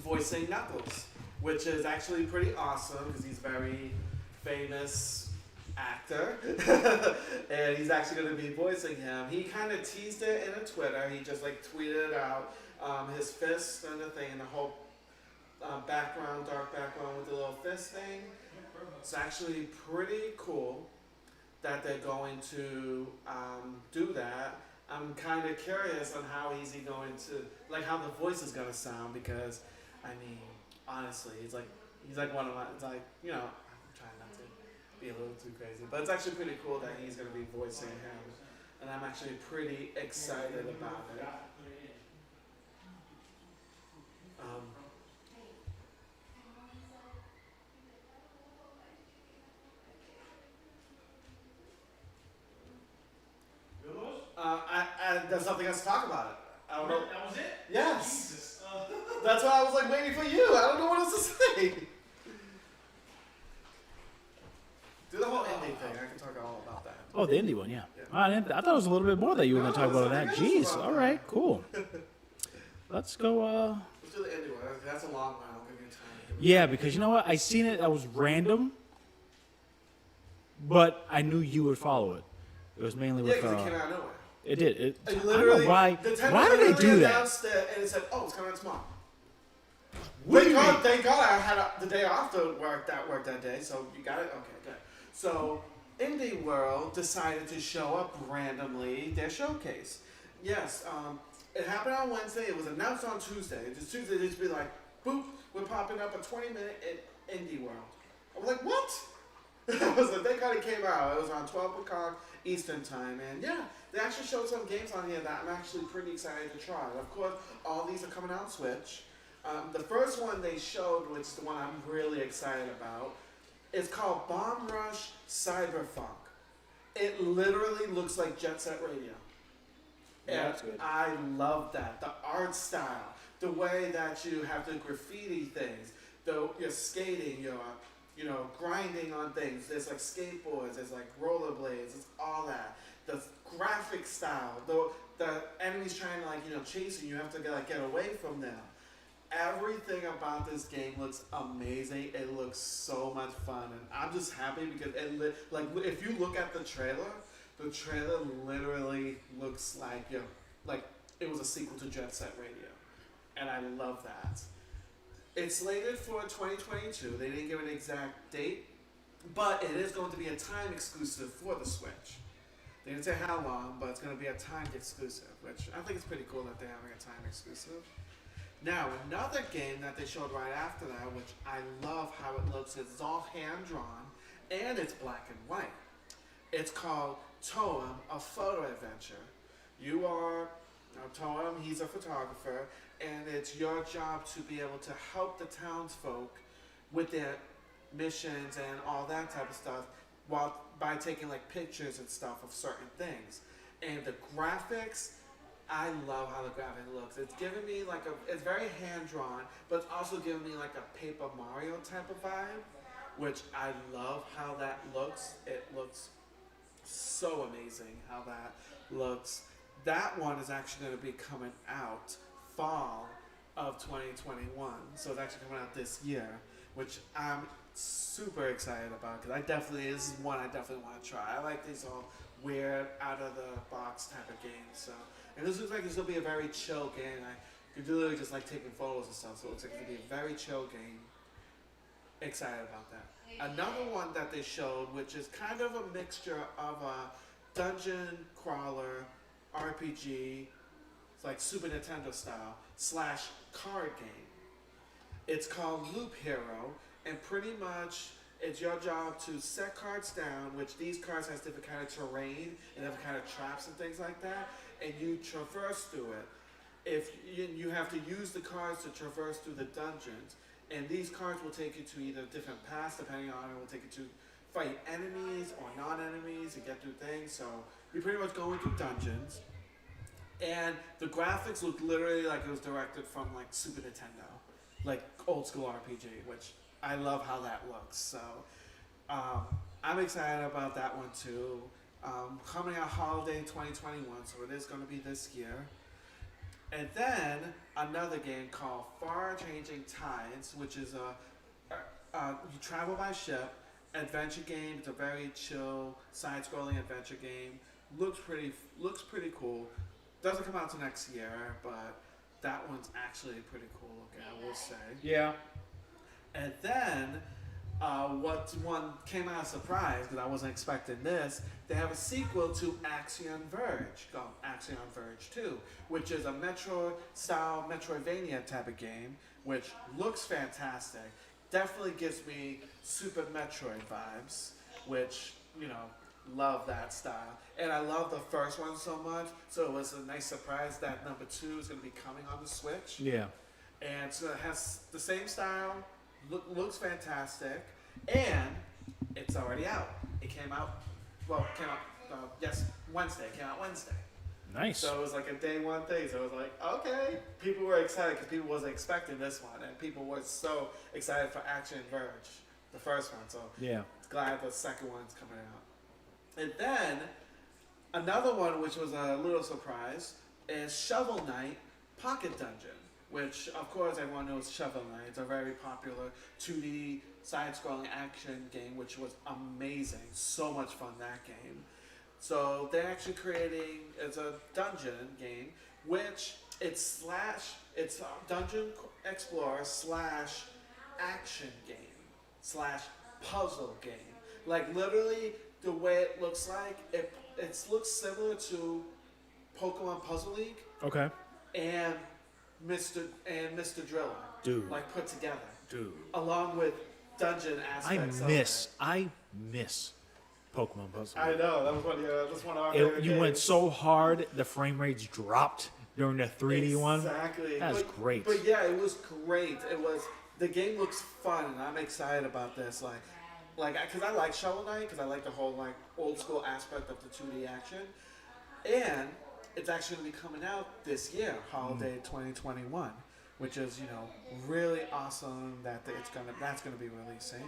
Speaker 2: voicing Knuckles, which is actually pretty awesome because he's a very famous actor. And he's actually going to be voicing him. He kind of teased it in a Twitter. He just like tweeted out his fist and the thing and the whole dark background with the little fist thing. It's actually pretty cool that they're going to do that. I'm kind of curious on how is he going to, like how the voice is going to sound because, I mean, honestly, he's like one of my, it's like, you know, I'm trying not to be a little too crazy, but it's actually pretty cool that he's going to be voicing him, and I'm actually pretty excited about it. There's nothing else to talk about it. I don't know.
Speaker 3: That was it?
Speaker 2: Yes.
Speaker 3: Jesus.
Speaker 2: That's why I was like waiting for you. I don't know what else to say. Do the whole indie thing. I can talk all about that.
Speaker 1: Oh, the indie one, yeah.
Speaker 2: Yeah.
Speaker 1: I thought it was a little bit more that you were going to talk
Speaker 2: No,
Speaker 1: about that.
Speaker 2: something else
Speaker 1: Jeez.
Speaker 2: about
Speaker 1: All
Speaker 2: that.
Speaker 1: right. Cool. Let's go.
Speaker 2: Let's do the indie one. That's a long one. I'll give you time.
Speaker 1: Yeah, because you know what? I seen it. That was random, but I knew you would follow it. It was mainly
Speaker 2: Yeah,
Speaker 1: with.
Speaker 2: because it came out of nowhere.
Speaker 1: It did. I
Speaker 2: And
Speaker 1: don't
Speaker 2: literally,
Speaker 1: know why.
Speaker 2: Nintendo
Speaker 1: Why did they
Speaker 2: literally
Speaker 1: do that?
Speaker 2: announced it and it said, "Oh, it's coming out tomorrow."
Speaker 1: What do you mean?
Speaker 2: Thank God I had the day off to work that day, so you got it? Okay, good. So, Indieworld decided to show up randomly their showcase. Yes, it happened on Wednesday. It was announced on Tuesday. Just Tuesday, they'd just be like, boop, we're popping up a 20-minute Indieworld. I was like, what? I was like, thank God it came out. It was on 12 o'clock Eastern time, and yeah, they actually showed some games on here that I'm actually pretty excited to try. Of course, all these are coming out on Switch. The first one they showed, which is the one I'm really excited about, is called Bomb Rush Cyberpunk. It literally looks like Jet Set Radio.
Speaker 1: Yeah,
Speaker 2: And
Speaker 1: that's good.
Speaker 2: I love that. The art style, the way that you have the graffiti things, you're skating, you're grinding on things. There's like skateboards, there's like rollerblades, it's all that. The graphic style, the enemies trying to chase you have to get away from them. Everything about this game looks amazing. It looks so much fun, and I'm just happy because if you look at the trailer literally looks like it was a sequel to Jet Set Radio, and I love that. It's slated for 2022. They didn't give an exact date, but it is going to be a time exclusive for the Switch. They didn't say how long, but it's going to be a timed exclusive, which I think is pretty cool that they're having a time exclusive. Now, another game that they showed right after that, which I love how it looks, it's all hand-drawn, and it's black and white. It's called Toem, a photo adventure. You are Toem, he's a photographer, and it's your job to be able to help the townsfolk with their missions and all that type of stuff by taking pictures and stuff of certain things. And the graphics, I love how the graphic looks. It's giving me it's very hand-drawn, but it's also giving me a Paper Mario type of vibe, which I love how that looks. It looks so amazing how that looks. That one is actually going to be coming out fall of 2021, so it's actually coming out this year, which I'm super excited about because this is one I definitely want to try. I like these all weird, out of the box type of games. So, and this looks like this will be a very chill game. I could literally just taking photos and stuff. So it looks like it'll be a very chill game. Excited about that. Another one that they showed, which is kind of a mixture of a dungeon crawler, RPG, it's like Super Nintendo style / card game. It's called Loop Hero, and pretty much it's your job to set cards down, which these cards has different kind of terrain and different kind of traps and things like that, and you traverse through it. If you have to use the cards to traverse through the dungeons, and these cards will take you to either different paths, depending on it will take you to fight enemies or non-enemies and get through things. So you're pretty much going through dungeons, and the graphics look literally like it was directed from like Super Nintendo, like old school RPG, which I love how that looks. So I'm excited about that one too. Coming out holiday 2021, so it is going to be this year. And then another game called Far Changing Tides, which is you travel by ship, adventure game. It's a very chill side-scrolling adventure game. Looks pretty cool. Doesn't come out till next year, but that one's actually pretty cool looking, I will say.
Speaker 1: Yeah.
Speaker 2: And then what one came out of surprise, because I wasn't expecting this, they have a sequel to Axiom Verge, called Axiom Verge 2, which is a Metro-style Metroidvania type of game, which looks fantastic. Definitely gives me Super Metroid vibes, which, love that style. And I love the first one so much, so it was a nice surprise that number 2 is going to be coming on the Switch.
Speaker 1: Yeah.
Speaker 2: And so it has the same style, looks fantastic, and it's already out. It came out Wednesday. It came out Wednesday.
Speaker 1: Nice.
Speaker 2: So it was like a day one thing. So it was like, okay. People were excited because people wasn't expecting this one, and people were so excited for Action Verge, the first one. So
Speaker 1: yeah,
Speaker 2: glad the second one's coming out. And then another one, which was a little surprise, is Shovel Knight Pocket Dungeon, which of course everyone knows Shovel Knight. It's a very popular 2D side-scrolling action game, which was amazing. So much fun, that game. So they're actually creating, it's a dungeon game, which it's a dungeon explorer slash action game slash puzzle game. Like literally the way it looks like, it looks similar to Pokemon Puzzle League.
Speaker 1: Okay.
Speaker 2: And Mr. Driller.
Speaker 1: Dude.
Speaker 2: Like put together.
Speaker 1: Dude.
Speaker 2: Along with dungeon aspects.
Speaker 1: I miss Pokemon Puzzle.
Speaker 2: I know, that was one of our favorite
Speaker 1: You
Speaker 2: games.
Speaker 1: went so hard, the frame rates dropped during the 3D one.
Speaker 2: Exactly.
Speaker 1: That was great.
Speaker 2: But yeah, it was great. The game looks fun, and I'm excited about this. Because I like Shovel Knight, because I like the whole old school aspect of the 2D action, and it's actually going to be coming out this year, holiday 2021, which is really awesome that that's going to be releasing.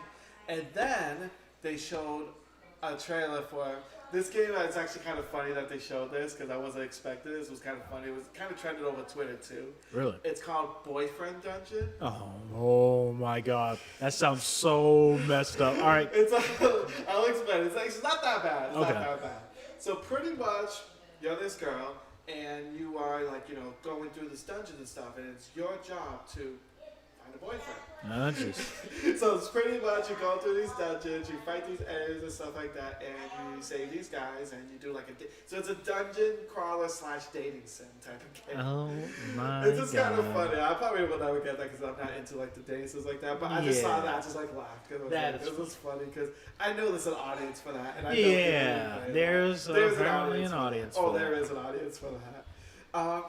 Speaker 2: And then they showed a trailer for this game. It's actually kind of funny that they showed this because I wasn't expecting this. It was kind of funny. It was kind of trended over Twitter too.
Speaker 1: Really?
Speaker 2: It's called Boyfriend Dungeon.
Speaker 1: Oh my God, that sounds so messed up. All right.
Speaker 2: I'll explain. It's not that bad. It's
Speaker 1: Okay.
Speaker 2: not that bad. So pretty much, you're this girl, and you are going through this dungeon and stuff, and it's your job to find a boyfriend. So it's pretty much you go through these dungeons, you fight these enemies and stuff like that, and you save these guys, and you do so it's a dungeon crawler / dating sim type of game.
Speaker 1: Oh my
Speaker 2: It's just
Speaker 1: God.
Speaker 2: kind of funny. I probably will never get that because I'm not into the dating sims like that. But I just saw that, I just laughed because it was funny because I know there's an audience for that, and I know
Speaker 1: there's apparently an audience.
Speaker 2: Oh, there is an audience for that.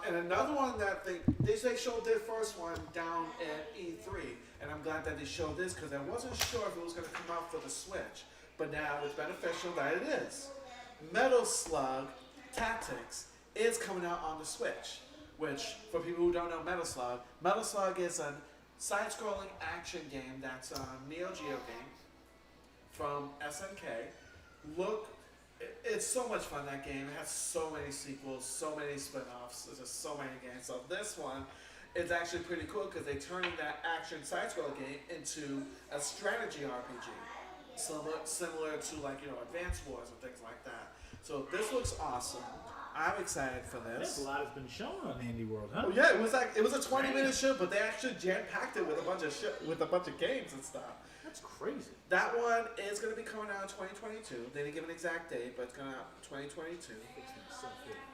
Speaker 2: And another one that they showed their first one down at E3, and I'm glad that they showed this because I wasn't sure if it was going to come out for the Switch, but now it's beneficial that it is. Metal Slug Tactics is coming out on the Switch, which for people who don't know Metal Slug is a side-scrolling action game that's a Neo Geo game from SNK. It's so much fun, that game. It has so many sequels, so many spin-offs. There's just so many games. So this one is actually pretty cool because they turned that action side-scroll game into a strategy RPG. Similar to Advance Wars and things like that. So this looks awesome. I'm excited for this.
Speaker 1: A lot has been shown on Indieworld, huh?
Speaker 2: Oh yeah, it was a 20-minute show, but they actually jam-packed it with a bunch of games and stuff.
Speaker 1: That's crazy.
Speaker 2: That one is going to be coming out in 2022. They didn't give an exact date, but it's going out in 2022.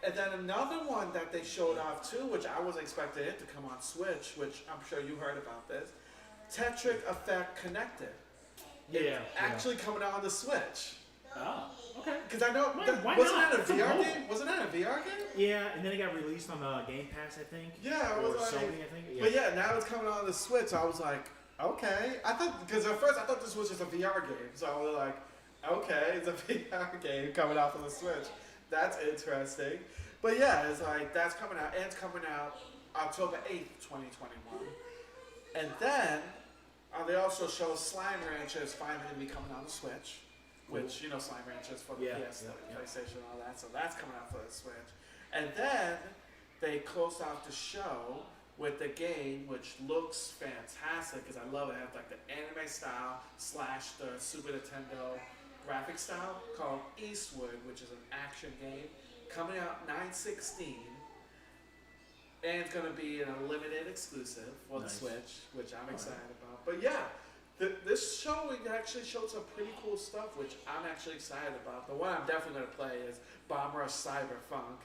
Speaker 2: And then another one that they showed off too, which I was expecting it to come on Switch, which I'm sure you heard about this, Tetric Effect Connected.
Speaker 1: Yeah.
Speaker 2: Actually coming out on the Switch.
Speaker 1: Oh, okay.
Speaker 2: Because I know,
Speaker 1: Why
Speaker 2: wasn't
Speaker 1: not?
Speaker 2: that a
Speaker 1: It's a
Speaker 2: VR
Speaker 1: mobile.
Speaker 2: game? Wasn't that a VR game?
Speaker 1: Yeah, and then it got released on Game Pass, I think.
Speaker 2: Yeah, it
Speaker 1: or
Speaker 2: was like,
Speaker 1: Sony, I think. Yeah.
Speaker 2: But yeah, now it's coming out on the Switch. I was like, okay. I thought, because at first I thought this was just a VR game. So I was like, okay, it's a VR game coming out for the Switch. That's interesting. But yeah, it's like, that's coming out. And it's coming out October 8th, 2021. And then they also show Slime Ranchers finally going to be coming on the Switch. Which, you know, Slime Ranchers for the PS, PlayStation, and all that. So that's coming out for the Switch. And then they closed off the show with the game, which looks fantastic because I love it. It has like the anime style / the Super Nintendo graphic style called Eastwood, which is an action game coming out 9/16. And it's going to be a limited exclusive for the Switch, which I'm excited about. But yeah, this showing actually showed some pretty cool stuff, which I'm actually excited about. The one I'm definitely going to play is Bomb Rush Cyberpunk.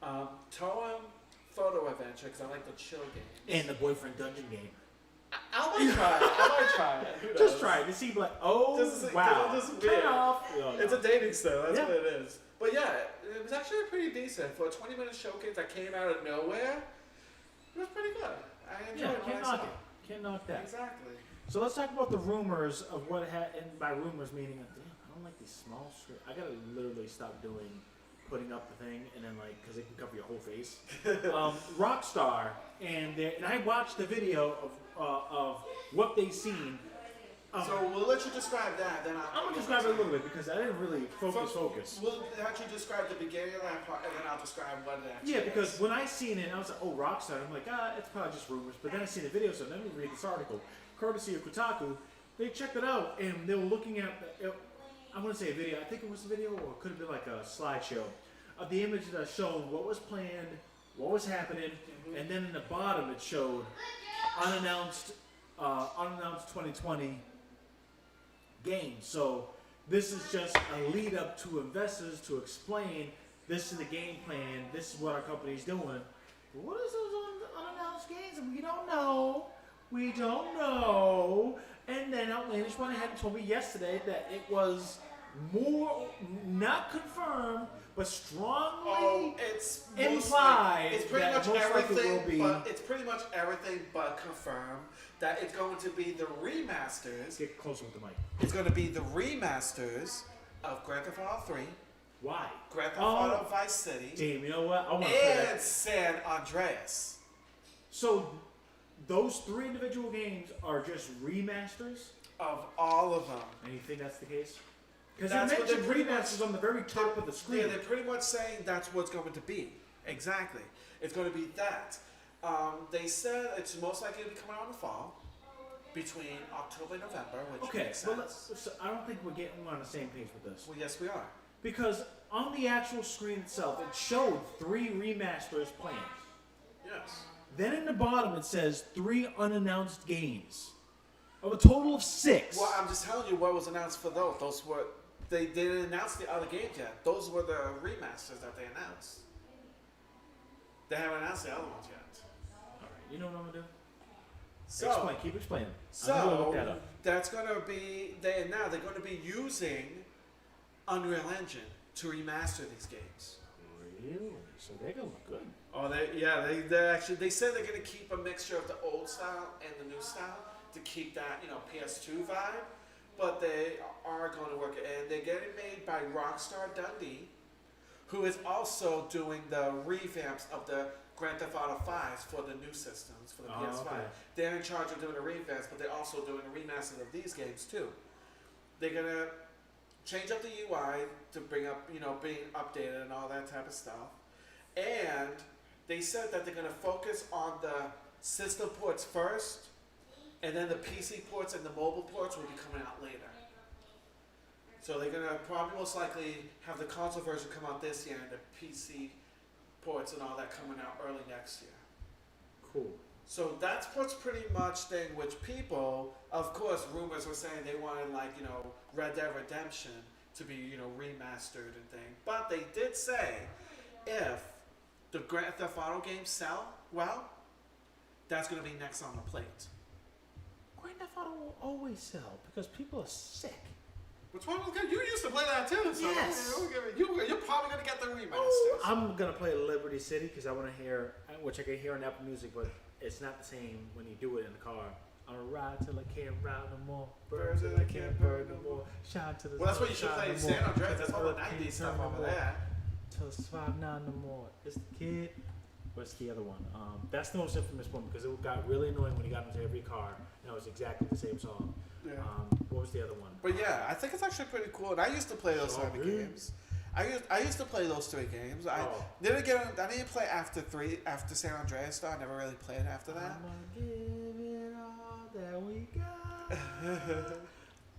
Speaker 2: Toem Photo Adventure, because I like the chill games.
Speaker 1: And the Boyfriend Dungeon game.
Speaker 2: I might try it. I might try it. Who knows?
Speaker 1: Just try it to see, like, oh, wow.
Speaker 2: Just
Speaker 1: Turn
Speaker 2: weird.
Speaker 1: off.
Speaker 2: It's a dating show, that's what it is. But yeah, it was actually pretty decent. For a 20-minute showcase that came out of nowhere, it was pretty good. I enjoyed it.
Speaker 1: Can't knock it. Can't knock that.
Speaker 2: Exactly.
Speaker 1: So let's talk about the rumors of what and by rumors meaning, damn, I don't like these small screens. I gotta literally stop putting up the thing, and then because it can cover your whole face. Rockstar, and I watched the video of what they seen.
Speaker 2: So we'll let you describe that, then
Speaker 1: I'm gonna describe it a little bit because I didn't really focus.
Speaker 2: We'll actually describe the beginning of that part, and then I'll describe what it actually is.
Speaker 1: Because when I seen it, I was like, oh, Rockstar. I'm like, it's probably just rumors. But then I seen the video, so let me read this article. Courtesy of Kotaku, they checked it out, and they were looking at, I want to say a video, I think it was a video, or it could have been like a slideshow, of the image that showed what was planned, what was happening, and then in the bottom it showed unannounced 2020 games. So this is just a lead up to investors to explain this is the game plan, this is what our company's doing. What is those unannounced games? We don't know. We don't know. And then Outlandish went ahead and told me yesterday that it was more not confirmed, but strongly implied
Speaker 2: it's pretty
Speaker 1: that
Speaker 2: much
Speaker 1: most likely
Speaker 2: everything,
Speaker 1: will be.
Speaker 2: but it's pretty much everything but confirmed that it's going to be the remasters.
Speaker 1: Get closer with the mic.
Speaker 2: It's going to be the remasters of Grand Theft Auto 3,
Speaker 1: Why?
Speaker 2: Grand Theft Auto Vice City,
Speaker 1: Damn, you know what? I want to play
Speaker 2: and
Speaker 1: that.
Speaker 2: San Andreas.
Speaker 1: So those 3 individual games are just remasters?
Speaker 2: Of all of them.
Speaker 1: And you think that's the case? Because
Speaker 2: That's
Speaker 1: they
Speaker 2: what
Speaker 1: mentioned
Speaker 2: they're pretty
Speaker 1: remasters on the very top of the screen.
Speaker 2: Yeah, they're pretty much saying that's what's going to be. Exactly. It's going to be that. They said it's most likely to be coming out in the fall, between October and November, which makes sense.
Speaker 1: So I don't think we're on the same page with this.
Speaker 2: Well, yes, we are.
Speaker 1: Because on the actual screen itself, it showed 3 remasters planned.
Speaker 2: Yes.
Speaker 1: Then in the bottom, it says 3 unannounced games. Of a total of 6.
Speaker 2: Well, I'm just telling you what was announced for those. Those were, they didn't announce the other games yet. Those were the remasters that they announced. They haven't announced the other ones yet.
Speaker 1: Alright, you know what I'm going to do?
Speaker 2: So,
Speaker 1: Keep explaining. I'm gonna look that up.
Speaker 2: That's going to be, they're going to be using Unreal Engine to remaster these games.
Speaker 1: Really? So they're going to look good.
Speaker 2: Oh, they said they're going to keep a mixture of the old style and the new style to keep that, PS2 vibe, but they are going to work it, and they're getting made by Rockstar Dundee, who is also doing the revamps of the Grand Theft Auto 5s for the new systems, for the PS5.
Speaker 1: Okay.
Speaker 2: They're in charge of doing the revamps, but they're also doing the remasters of these games too. They're going to change up the UI to bring up, being updated and all that type of stuff. And they said that they're going to focus on the system ports first, and then the PC ports and the mobile ports will be coming out later. So they're going to probably most likely have the console version come out this year and the PC ports and all that coming out early next year.
Speaker 1: Cool.
Speaker 2: So that's what's pretty much thing, which people, of course, rumors were saying they wanted Red Dead Redemption to be, remastered and thing. But they did say if the Grand Theft Auto games sell well, that's going to be next on the plate.
Speaker 1: Grand Theft Auto will always sell because people are sick.
Speaker 2: Which one was good? You used to play that too, so
Speaker 1: Yes.
Speaker 2: you're probably gonna get the remasters.
Speaker 1: Oh, I'm gonna play Liberty City because I want to hear, which I can hear on Apple Music, but it's not the same when you do it in the car. I'm gonna ride till I can't ride no more. Burn till I can't burn no more. Shine till the
Speaker 2: Well, that's what you
Speaker 1: sun
Speaker 2: should play.
Speaker 1: shine no
Speaker 2: San
Speaker 1: more.
Speaker 2: Andreas. That's all the
Speaker 1: Can't
Speaker 2: '90s stuff
Speaker 1: turn no
Speaker 2: over
Speaker 1: more.
Speaker 2: there.
Speaker 1: Till it's 5-9 no more. It's the kid. What's the other one? That's the most infamous one because it got really annoying when he got into every car and it was exactly the same song.
Speaker 2: Yeah.
Speaker 1: What was the other one?
Speaker 2: But yeah, I think it's actually pretty cool. And I used to play those type of
Speaker 1: Sorry.
Speaker 2: games. I used to play those 3 games. I
Speaker 1: Oh.
Speaker 2: didn't play after San Andreas though. I never really played after that.
Speaker 1: I'm gonna give it all that we got.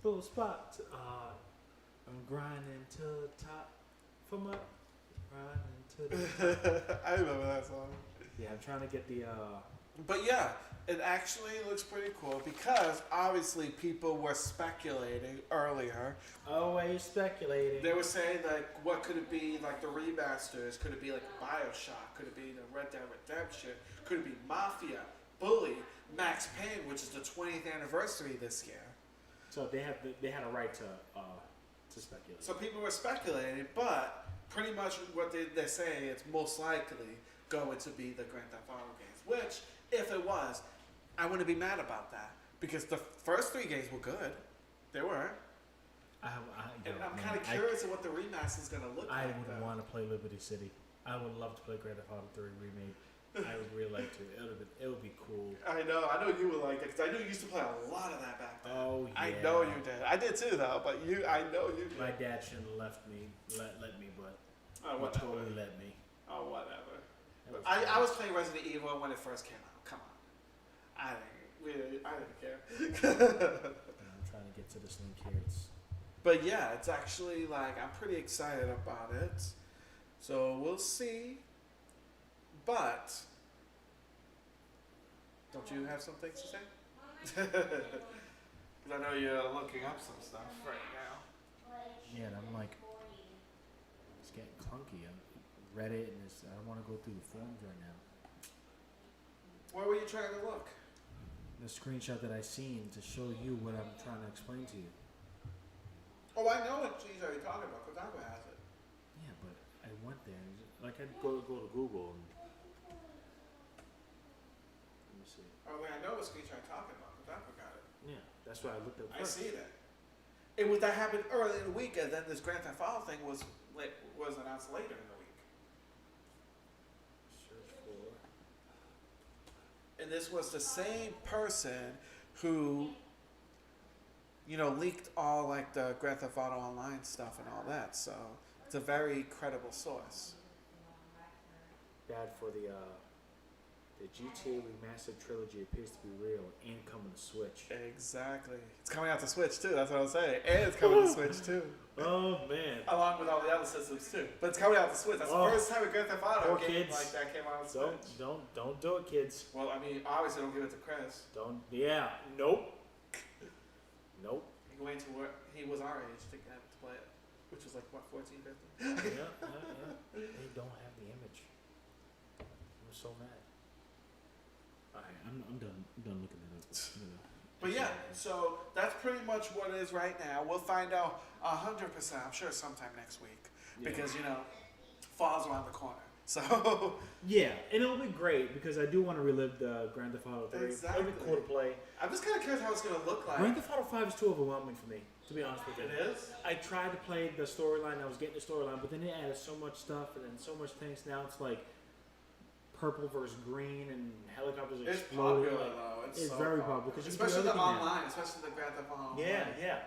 Speaker 1: Full spot. I'm grinding to the top. From up. Grinding to the top.
Speaker 2: I remember that song.
Speaker 1: Yeah, I'm trying to get the.
Speaker 2: But yeah, it actually looks pretty cool because obviously people were speculating earlier.
Speaker 1: Always speculating.
Speaker 2: They were saying like, what could it be? Like the remasters? Could it be like BioShock? Could it be the Red Dead Redemption? Could it be Mafia, Bully, Max Payne, which is the 20th anniversary this year?
Speaker 1: So they had a right to speculate.
Speaker 2: So people were speculating, but pretty much what they're saying it's most likely going to be the Grand Theft Auto games. Which, if it was, I wouldn't be mad about that because the first 3 games were good. They were. And I'm kind of curious of what the remaster is going to look
Speaker 1: I
Speaker 2: like.
Speaker 1: would want to play Liberty City. I would love to play Grand Theft Auto 3 remake. I would really like to. It would be cool.
Speaker 2: I know you would like it because I knew you used to play a lot of that back then.
Speaker 1: Oh yeah.
Speaker 2: I know you did. I did too though, but I know you did.
Speaker 1: My dad shouldn't have left me, let me, but
Speaker 2: Oh,
Speaker 1: he
Speaker 2: whatever.
Speaker 1: totally let me.
Speaker 2: Oh, whatever.
Speaker 1: That was
Speaker 2: I was playing Resident Evil when it first came out. Come on. I didn't care.
Speaker 1: I'm trying to get to this link here.
Speaker 2: But yeah, it's actually like I'm pretty excited about it. So we'll see. But don't you have some things to say? Because I know you're looking up some stuff right now.
Speaker 1: Yeah, and I'm like, it's getting clunky. I read it, and I don't want to go through the forums right now.
Speaker 2: Where were you trying to look?
Speaker 1: The screenshot that I seen to show you what I'm trying to explain to you.
Speaker 2: Oh, I know what cheese are you talking about. Kotaku has it.
Speaker 1: Yeah, but I went there. And like I'd go to Google and let me see.
Speaker 2: Oh, wait, I know what screenshot you're talking about. Kotaku got it.
Speaker 1: Yeah, that's why I looked up
Speaker 2: I
Speaker 1: first.
Speaker 2: see that. That happened early in the week, and then this Grand Theft Auto thing was announced later in the week.
Speaker 1: Search for.
Speaker 2: And this was the same person who, leaked all like the Grand Theft Auto Online stuff and all that. So it's a very credible source.
Speaker 1: Bad for the GTA remastered trilogy appears to be real and coming to Switch.
Speaker 2: Exactly. It's coming out to Switch too. That's what I'm saying. And it's coming to Switch too.
Speaker 1: Oh man.
Speaker 2: Along with all the other systems too. But it's coming out to Switch. That's the first time a Grand Theft Auto
Speaker 1: Poor
Speaker 2: game
Speaker 1: kids.
Speaker 2: like that came out on Switch.
Speaker 1: Don't do it, kids.
Speaker 2: Well, I mean, obviously don't give it to Chris.
Speaker 1: Don't. Yeah. Nope. Nope.
Speaker 2: He went to where he was our age to get to play it, which was like what 14, 15.
Speaker 1: Yeah. They don't have the image. I'm so mad. Alright, I'm done. I'm done looking it up.
Speaker 2: But yeah, so that's pretty much what it is right now. We'll find out 100%. I'm sure sometime next week because fall's around the corner. So
Speaker 1: yeah, and it'll be great because I do want to relive the Grand Theft Auto 3.
Speaker 2: Exactly.
Speaker 1: It'll be cool to play.
Speaker 2: I'm just kind of curious how it's gonna look like.
Speaker 1: Grand Theft Auto 5 is too overwhelming for me, to be honest with you.
Speaker 2: It is.
Speaker 1: I tried to play the storyline. I was getting the storyline, but then they added so much stuff and then so much things. Now it's like purple versus green and helicopters
Speaker 2: It's
Speaker 1: exploding.
Speaker 2: popular
Speaker 1: Like,
Speaker 2: though.
Speaker 1: it's
Speaker 2: so
Speaker 1: very popular because you can do
Speaker 2: especially the
Speaker 1: everything now.
Speaker 2: online, especially the Grand Theft Auto.
Speaker 1: Yeah,
Speaker 2: Online.
Speaker 1: yeah.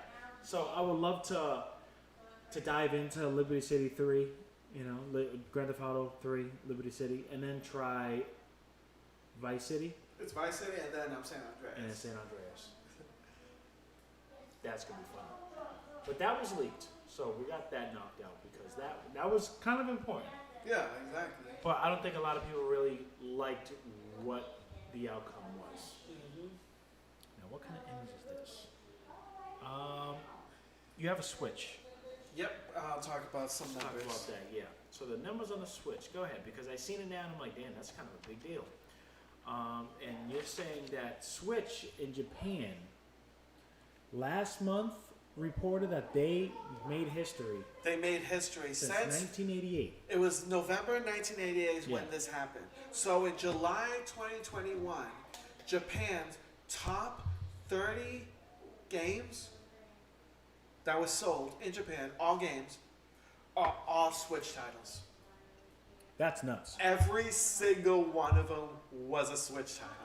Speaker 1: So I would love to dive into Liberty City 3, Grand Theft Auto 3, Liberty City, and then try Vice City
Speaker 2: It's Vice City and then San Andreas.
Speaker 1: and then San Andreas. That's gonna be fun. But that was leaked, so we got that knocked out because that was kind of important.
Speaker 2: Yeah, exactly.
Speaker 1: But I don't think a lot of people really liked what the outcome was.
Speaker 2: Mm-hmm.
Speaker 1: Now, what kind of image is this? You have a Switch.
Speaker 2: Yep, I'll talk about some
Speaker 1: Let's talk
Speaker 2: numbers.
Speaker 1: about that, yeah. So the numbers on the Switch, go ahead, because I seen it now and I'm like, damn, that's kind of a big deal. And you're saying that Switch in Japan last month reported that they made history
Speaker 2: They made history
Speaker 1: since
Speaker 2: since
Speaker 1: 1988.
Speaker 2: it was November 1988 is when
Speaker 1: Yeah.
Speaker 2: this happened. So in July 2021, Japan's top 30 games that was sold in Japan, all games, are all Switch titles.
Speaker 1: That's nuts.
Speaker 2: Every single one of them was a Switch title.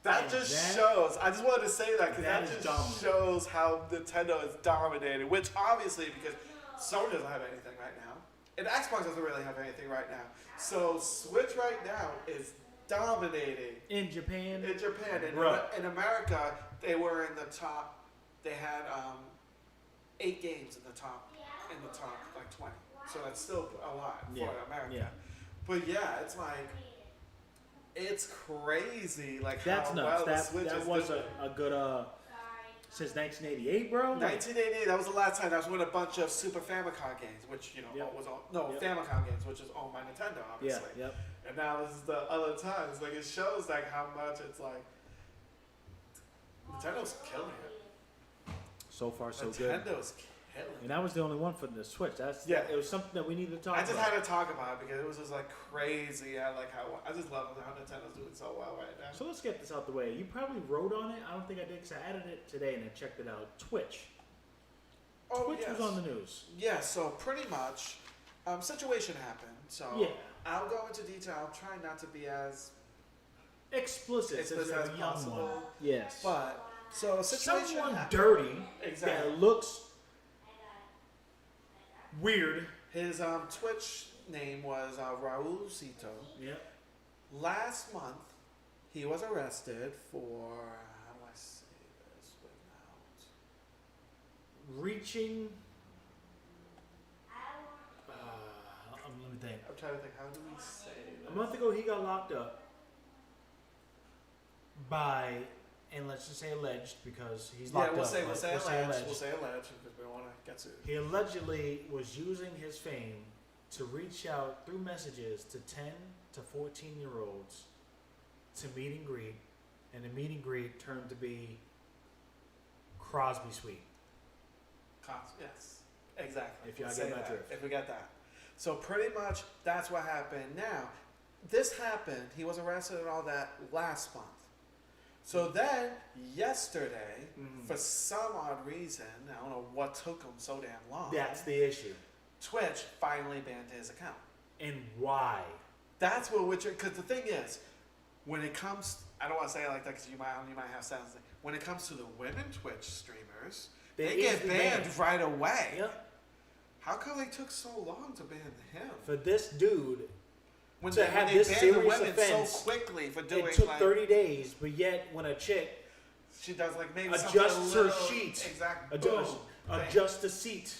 Speaker 2: That
Speaker 1: And
Speaker 2: just
Speaker 1: that-
Speaker 2: shows. I just wanted to say that because
Speaker 1: that
Speaker 2: that
Speaker 1: is
Speaker 2: just
Speaker 1: dominant.
Speaker 2: shows how Nintendo is dominating. Which obviously, because Sony doesn't have anything right now, and Xbox doesn't really have anything right now. So Switch right now is dominating
Speaker 1: In Japan,
Speaker 2: in Japan.
Speaker 1: Bruh.
Speaker 2: In America, they were in the top. They had 8 games in the top like 20. So that's still a lot for
Speaker 1: Yeah,
Speaker 2: America.
Speaker 1: yeah.
Speaker 2: But yeah, it's like it's crazy. Like
Speaker 1: that's
Speaker 2: how
Speaker 1: nuts.
Speaker 2: well the
Speaker 1: That
Speaker 2: Switch is
Speaker 1: was
Speaker 2: doing.
Speaker 1: a good since 1988, bro. Like,
Speaker 2: 1988. That was the last time. That was when a bunch of Super Famicom games, which
Speaker 1: Yep.
Speaker 2: was all,
Speaker 1: Yep.
Speaker 2: Famicom games, which is owned by Nintendo,
Speaker 1: yeah,
Speaker 2: obviously.
Speaker 1: yep.
Speaker 2: And now this is the other times. Like it shows like how much it's like Nintendo's killing it.
Speaker 1: So far, so good.
Speaker 2: Nintendo's killing
Speaker 1: And
Speaker 2: it.
Speaker 1: that was the only one for the Switch.
Speaker 2: Yeah.
Speaker 1: It was something that we needed to talk
Speaker 2: I just
Speaker 1: about.
Speaker 2: had to talk about it because it was just like crazy. I like how I just love how Nintendo's doing so well right now.
Speaker 1: So let's get this out the way. You probably wrote on it. I don't think I did because I added it today and I checked it out. Twitch. Twitch
Speaker 2: yes.
Speaker 1: was on the news.
Speaker 2: Yeah, so pretty much, situation happened. So
Speaker 1: Yeah.
Speaker 2: I'll go into detail. I'll try not to be as
Speaker 1: Explicit,
Speaker 2: explicit
Speaker 1: since
Speaker 2: as
Speaker 1: you're a young
Speaker 2: possible.
Speaker 1: one. Yes.
Speaker 2: But so a situation
Speaker 1: Someone
Speaker 2: happened.
Speaker 1: dirty
Speaker 2: Exactly.
Speaker 1: that looks weird.
Speaker 2: His Twitch name was Raul Cito.
Speaker 1: Yep.
Speaker 2: Last month, he was arrested for how do I say this without?
Speaker 1: Reaching. Let me think.
Speaker 2: I'm trying to think. How do we say this?
Speaker 1: A month ago, he got locked up by, and let's just say alleged because he's locked
Speaker 2: we'll
Speaker 1: up.
Speaker 2: say
Speaker 1: but
Speaker 2: we'll say alleged. We'll say alleged because we don't want to get sued.
Speaker 1: He allegedly was using his fame to reach out through messages to 10 to 14-year-olds to meet and greet, and the meet and greet turned to be Crosby Suite.
Speaker 2: Yes, exactly.
Speaker 1: If y'all
Speaker 2: We'll
Speaker 1: get
Speaker 2: say
Speaker 1: my
Speaker 2: that,
Speaker 1: drift.
Speaker 2: If we get that. So pretty much that's what happened. Now, this happened. He was arrested and all that last month. So then, yesterday,
Speaker 1: Mhm.
Speaker 2: for some odd reason, I don't know what took him so damn long.
Speaker 1: That's the issue.
Speaker 2: Twitch finally banned his account.
Speaker 1: And why?
Speaker 2: That's what because the thing is, when it comes, I don't want to say it like that because you might have sounds. When it comes to the women Twitch streamers, they get
Speaker 1: easily
Speaker 2: banned right away.
Speaker 1: Yep.
Speaker 2: How come they took so long to ban him?
Speaker 1: For this dude,
Speaker 2: When
Speaker 1: to have this
Speaker 2: banned the
Speaker 1: serious
Speaker 2: women
Speaker 1: offense,
Speaker 2: so quickly for doing
Speaker 1: it took
Speaker 2: like
Speaker 1: 30 days, but yet when a chick
Speaker 2: she does like maybe
Speaker 1: adjusts
Speaker 2: something a
Speaker 1: her
Speaker 2: little,
Speaker 1: sheet,
Speaker 2: exactly,
Speaker 1: adjust the seat,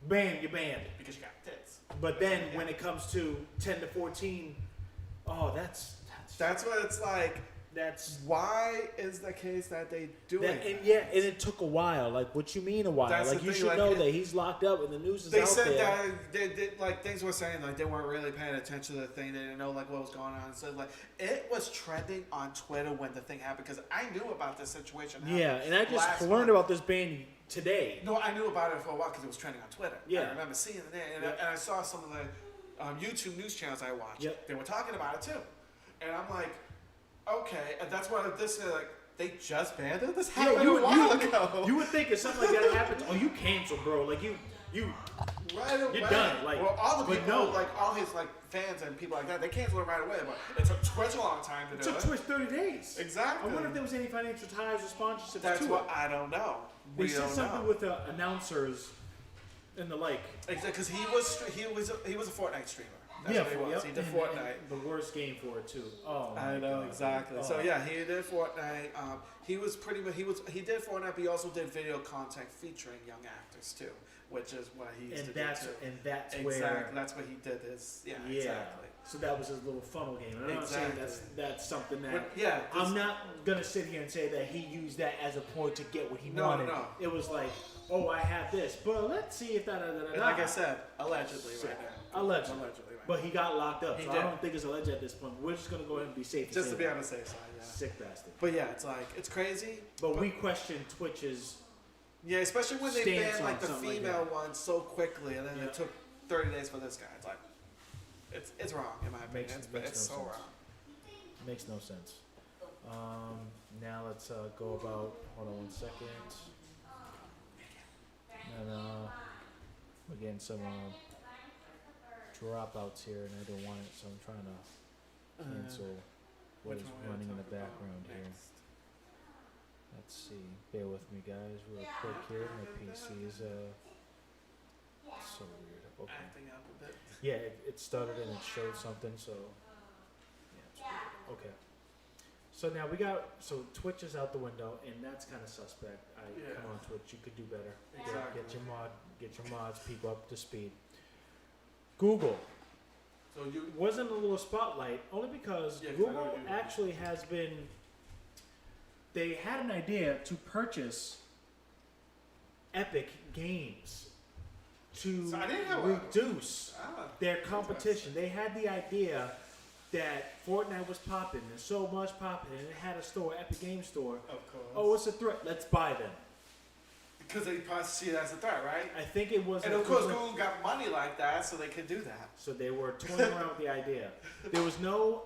Speaker 1: bam, you're banned.
Speaker 2: because you got tits.
Speaker 1: But then
Speaker 2: Yeah.
Speaker 1: when it comes to 10 to 14, oh, that's
Speaker 2: what it's like.
Speaker 1: that's
Speaker 2: Why is the case that they do
Speaker 1: that,
Speaker 2: it?
Speaker 1: and yeah, and it took a while. Like, what you mean a while?
Speaker 2: That's
Speaker 1: like,
Speaker 2: the
Speaker 1: you
Speaker 2: thing,
Speaker 1: should
Speaker 2: like,
Speaker 1: know that he's locked up and the news is
Speaker 2: They
Speaker 1: out
Speaker 2: said
Speaker 1: there.
Speaker 2: that they did like things were saying like they weren't really paying attention to the thing. They didn't know like what was going on. So like it was trending on Twitter when the thing happened because I knew about this situation.
Speaker 1: Yeah, and I just
Speaker 2: last
Speaker 1: learned
Speaker 2: month.
Speaker 1: about this band today.
Speaker 2: No, I knew about it for a while because it was trending on Twitter.
Speaker 1: Yeah.
Speaker 2: I remember seeing it there, and,
Speaker 1: Yep.
Speaker 2: and I saw some of the YouTube news channels I watched.
Speaker 1: Yep.
Speaker 2: They were talking about it too, and I'm like, okay, and that's why this is like they just banned it. This happened a while ago.
Speaker 1: You would think if something like that happens, oh, you canceled, bro. Like you
Speaker 2: Right away.
Speaker 1: You're done, like,
Speaker 2: well, all the
Speaker 1: but
Speaker 2: people,
Speaker 1: no.
Speaker 2: like all his like fans and people like that, they canceled it right away. But it took Twitch a long time to
Speaker 1: it
Speaker 2: do
Speaker 1: took
Speaker 2: it.
Speaker 1: Twitch 30 days.
Speaker 2: Exactly.
Speaker 1: I wonder if there was any financial ties or sponsorships
Speaker 2: That's
Speaker 1: to
Speaker 2: what
Speaker 1: it.
Speaker 2: I don't know.
Speaker 1: They
Speaker 2: We
Speaker 1: said
Speaker 2: don't
Speaker 1: something
Speaker 2: know.
Speaker 1: with the announcers and the like.
Speaker 2: Exactly, because he was a Fortnite streamer. That's what he was.
Speaker 1: yep.
Speaker 2: He did
Speaker 1: And
Speaker 2: Fortnite.
Speaker 1: The worst game for it too. Oh,
Speaker 2: I
Speaker 1: my
Speaker 2: know
Speaker 1: God.
Speaker 2: exactly.
Speaker 1: Oh.
Speaker 2: So yeah, he did Fortnite. He was pretty much he did Fortnite, but he also did video content featuring young actors too, which is what he used
Speaker 1: and
Speaker 2: to
Speaker 1: that's
Speaker 2: do too.
Speaker 1: and that's
Speaker 2: Exactly.
Speaker 1: where
Speaker 2: That's what he did. His yeah.
Speaker 1: yeah.
Speaker 2: Exactly.
Speaker 1: So that was his little funnel game. And I'm not saying that's something that
Speaker 2: But, yeah.
Speaker 1: I'm not gonna sit here and say that he used that as a point to get what he
Speaker 2: No,
Speaker 1: wanted.
Speaker 2: no.
Speaker 1: It was like, oh, I have this, but let's see if that.
Speaker 2: And like I said, allegedly right now.
Speaker 1: Allegedly.
Speaker 2: Right
Speaker 1: But he got locked up,
Speaker 2: He
Speaker 1: so
Speaker 2: did.
Speaker 1: I don't think it's alleged at this point. We're just gonna go ahead and be safe.
Speaker 2: Just to
Speaker 1: say
Speaker 2: be
Speaker 1: that.
Speaker 2: on the safe side, yeah.
Speaker 1: Sick bastard.
Speaker 2: But yeah, it's like, it's crazy.
Speaker 1: But we question Twitch's.
Speaker 2: Yeah, especially when they
Speaker 1: Stance
Speaker 2: banned like
Speaker 1: on
Speaker 2: the
Speaker 1: something like
Speaker 2: female
Speaker 1: that.
Speaker 2: one so quickly, and then
Speaker 1: Yeah.
Speaker 2: it took 30 days for this guy. It's like, it's wrong in my opinion.
Speaker 1: Makes
Speaker 2: It's
Speaker 1: no
Speaker 2: so
Speaker 1: sense.
Speaker 2: wrong.
Speaker 1: Makes no sense. Now let's go about. Hold on one second. And we're getting some dropouts here, and I don't want it, so I'm trying to cancel what
Speaker 2: Which
Speaker 1: is
Speaker 2: one we
Speaker 1: running in
Speaker 2: talk
Speaker 1: the
Speaker 2: about
Speaker 1: background here.
Speaker 2: next?
Speaker 1: Let's see. Bear with me, guys, real quick here. My PC is so weird. Okay.
Speaker 2: Acting up a bit.
Speaker 1: Yeah, it started and it showed something, so yeah, it's weird. Okay. So now Twitch is out the window, and that's kind of suspect.
Speaker 2: Yeah.
Speaker 1: Come on, Twitch, you could do better.
Speaker 2: Exactly.
Speaker 1: Get your mods, people up to speed. Google
Speaker 2: So you,
Speaker 1: wasn't a little spotlight only because
Speaker 2: Yeah, 'cause I know
Speaker 1: Google
Speaker 2: you-
Speaker 1: actually has been. They had an idea to purchase Epic Games to
Speaker 2: So I didn't know-
Speaker 1: reduce
Speaker 2: ah,
Speaker 1: their competition. They had the idea that Fortnite was popping and so much popping, and it had a store, Epic Games Store.
Speaker 2: of course.
Speaker 1: Oh, it's a threat. Let's buy them.
Speaker 2: Because they probably see it as a threat, right?
Speaker 1: I think it was.
Speaker 2: And of course, Google got money like that, so they could do that.
Speaker 1: So they were toying around with the idea. There was no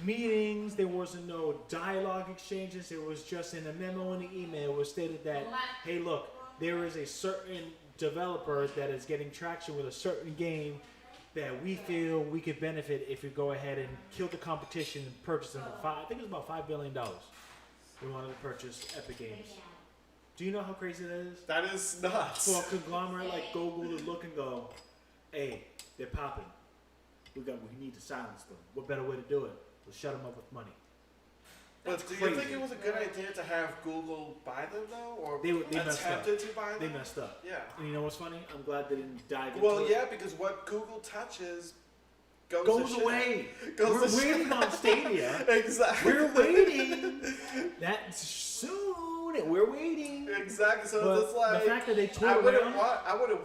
Speaker 1: meetings. There wasn't no dialogue exchanges. It was just in a memo in the email. It was stated that, hey, look, there is a certain developer that is getting traction with a certain game that we feel we could benefit if we go ahead and kill the competition and purchase them for I think it was about $5 billion. We wanted to purchase Epic Games. Do you know how crazy that is?
Speaker 2: That is nuts.
Speaker 1: For a conglomerate like Google to look and go, hey, they're popping. We need to silence them. What better way to do it? Let's shut them up with money.
Speaker 2: But
Speaker 1: That's
Speaker 2: do you
Speaker 1: crazy.
Speaker 2: think it was a good idea to have Google buy them though, or
Speaker 1: They messed up.
Speaker 2: attempted to buy them?
Speaker 1: They messed up.
Speaker 2: Yeah.
Speaker 1: And you know what's funny? I'm glad they didn't dive into
Speaker 2: Well,
Speaker 1: it.
Speaker 2: yeah, because what Google touches goes to
Speaker 1: away.
Speaker 2: shit. Goes
Speaker 1: We're
Speaker 2: to
Speaker 1: waiting
Speaker 2: shit.
Speaker 1: on Stadia.
Speaker 2: Exactly.
Speaker 1: We're waiting. That's soon. We're waiting.
Speaker 2: Exactly. So
Speaker 1: But
Speaker 2: it's like
Speaker 1: the fact that they
Speaker 2: I
Speaker 1: toyed
Speaker 2: wouldn't
Speaker 1: around.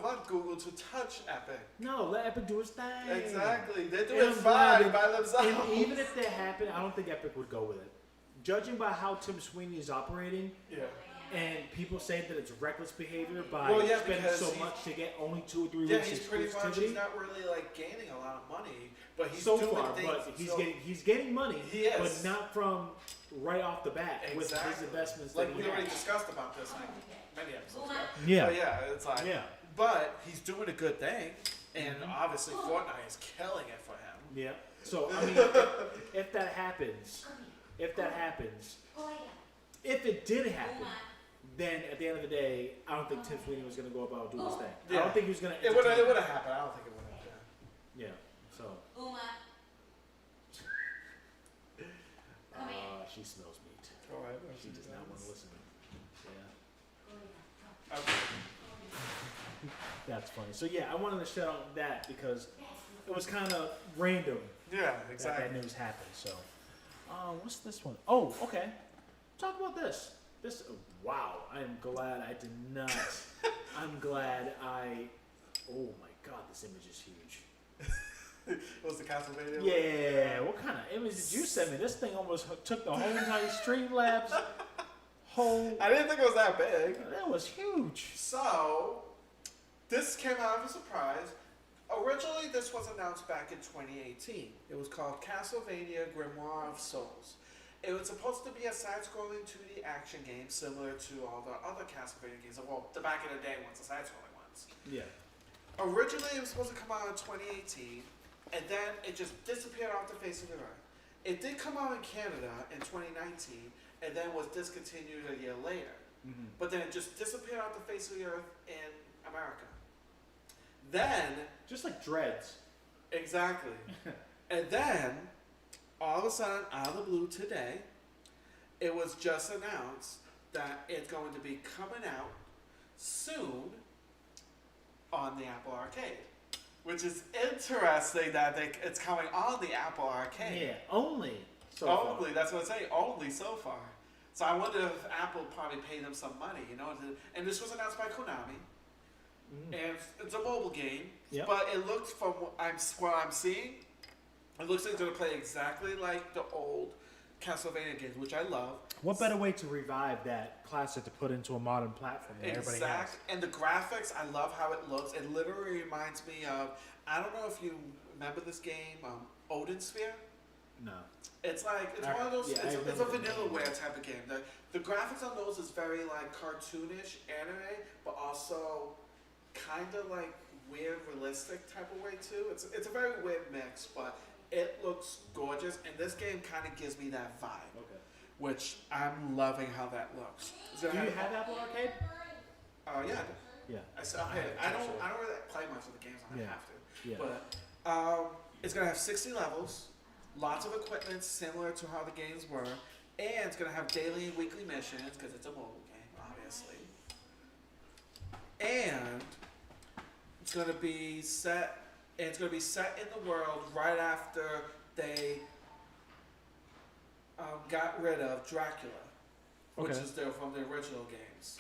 Speaker 2: want Google to touch Epic.
Speaker 1: No, let Epic do its thing.
Speaker 2: Exactly. They're
Speaker 1: And
Speaker 2: doing
Speaker 1: I'm
Speaker 2: fine
Speaker 1: glad
Speaker 2: by
Speaker 1: that-
Speaker 2: themselves.
Speaker 1: And even if that happened, I don't think Epic would go with it. Judging by how Tim Sweeney is operating,
Speaker 2: Yeah.
Speaker 1: and people say that it's reckless behavior by
Speaker 2: Well, yeah,
Speaker 1: spending
Speaker 2: because
Speaker 1: so
Speaker 2: he's-
Speaker 1: much to get only 2 or 3
Speaker 2: Yeah,
Speaker 1: weeks
Speaker 2: he's pretty much.
Speaker 1: exclusivity.
Speaker 2: He's not really like gaining a lot of money, but he's
Speaker 1: So
Speaker 2: doing
Speaker 1: far,
Speaker 2: things.
Speaker 1: but
Speaker 2: so,
Speaker 1: he's getting money,
Speaker 2: He is.
Speaker 1: but not from right off the bat with his
Speaker 2: Exactly.
Speaker 1: investments
Speaker 2: Like
Speaker 1: that
Speaker 2: we
Speaker 1: he
Speaker 2: already
Speaker 1: has.
Speaker 2: discussed about this like many episodes ago.
Speaker 1: Yeah.
Speaker 2: But yeah, it's like.
Speaker 1: Yeah.
Speaker 2: But he's doing a good thing, and obviously Fortnite is killing it for him.
Speaker 1: Yeah. So I mean, if that happens, if it did happen, then at the end of the day, I don't think Tim Sweeney was going to go about doing his thing. I
Speaker 2: Yeah.
Speaker 1: don't think he was going to.
Speaker 2: It would have happened. I don't think it would have.
Speaker 1: Yeah. So. She smells meat.
Speaker 2: All right.
Speaker 1: She does not want to listen. Yeah.
Speaker 2: Okay.
Speaker 1: That's funny. So yeah, I wanted to shout out that because it was kind of random
Speaker 2: Yeah,
Speaker 1: that
Speaker 2: exactly.
Speaker 1: news happened. So, what's this one? Oh, okay. Talk about this. This. Wow. I'm glad I did not. I'm glad I. Oh my God, this image is huge.
Speaker 2: Was the Castlevania? one?
Speaker 1: Yeah. What kind of image did you send me? This thing almost took the whole entire Streamlabs.
Speaker 2: I didn't think it was that big.
Speaker 1: That was huge.
Speaker 2: So, this came out of a surprise. Originally, this was announced back in 2018. It was called Castlevania Grimoire of Souls. It was supposed to be a side-scrolling 2D action game similar to all the other Castlevania games. Well, the back in the day ones, the side-scrolling ones.
Speaker 1: Yeah.
Speaker 2: Originally, it was supposed to come out in 2018, and then it just disappeared off the face of the earth. It did come out in Canada in 2019, and then was discontinued a year later.
Speaker 1: Mm-hmm.
Speaker 2: But then it just disappeared off the face of the earth in America. Then,
Speaker 1: Just like Dreads.
Speaker 2: exactly. And then, all of a sudden, out of the blue today, it was just announced that it's going to be coming out soon on the Apple Arcade. Which is interesting that it's coming on the Apple Arcade.
Speaker 1: Yeah. Only. So far.
Speaker 2: Only, that's what I'm saying, only so far. So I wonder if Apple probably paid them some money, you know. And this was announced by Konami, and it's a mobile game.
Speaker 1: Yep.
Speaker 2: But it looks from what I'm seeing, it looks like it's gonna play exactly like the old Castlevania games, which I love.
Speaker 1: What better way to revive that classic to put into a modern platform that everybody has?
Speaker 2: And the graphics, I love how it looks. It literally reminds me of, I don't know if you remember this game, Odin Sphere.
Speaker 1: No.
Speaker 2: It's like it's one of those. It's a vanillaware type of game. The graphics on those is very like cartoonish anime, but also kind of like weird, realistic type of way too. It's a very weird mix, but it looks gorgeous, and this game kind of gives me that vibe.
Speaker 1: Okay.
Speaker 2: Which I'm loving how that looks.
Speaker 1: Do you have Apple Arcade?
Speaker 2: Yeah.
Speaker 1: Yeah.
Speaker 2: I don't really play much of the games. I have to.
Speaker 1: Yeah.
Speaker 2: But it's gonna have 60 levels, lots of equipment similar to how the games were, and it's gonna have daily and weekly missions because it's a mobile game, obviously. And it's gonna be set. And it's gonna be set in the world right after they got rid of Dracula, which is from the original games.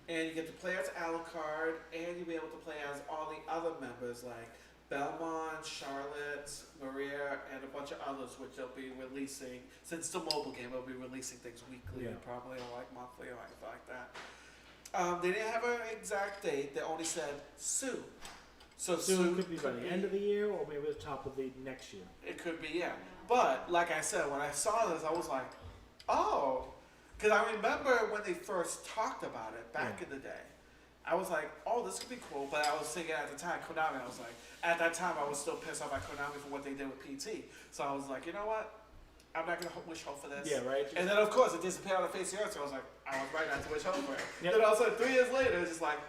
Speaker 2: And you get to play as Alucard, and you'll be able to play as all the other members like Belmont, Charlotte, Maria, and a bunch of others, which they'll be releasing. Since it's a mobile game, they'll be releasing things weekly, probably, or like monthly, or anything like that. They didn't have an exact date. They only said soon. So
Speaker 1: soon could be by the end of the year, or maybe the top of the next year.
Speaker 2: It could be, yeah. But like I said, when I saw this, I was like, oh, because I remember when they first talked about it back in the day. I was like, oh, this could be cool. But I was thinking at the time, Konami. I was like, at that time, I was still pissed off at Konami for what they did with PT. So I was like, you know what? I'm not gonna wish hope for this.
Speaker 1: Yeah, right.
Speaker 2: And then of course it disappeared on the face of the earth. So I was like, I was right not to wish hope for it.
Speaker 1: Yep.
Speaker 2: Then all of a sudden, 3 years later, it's just like,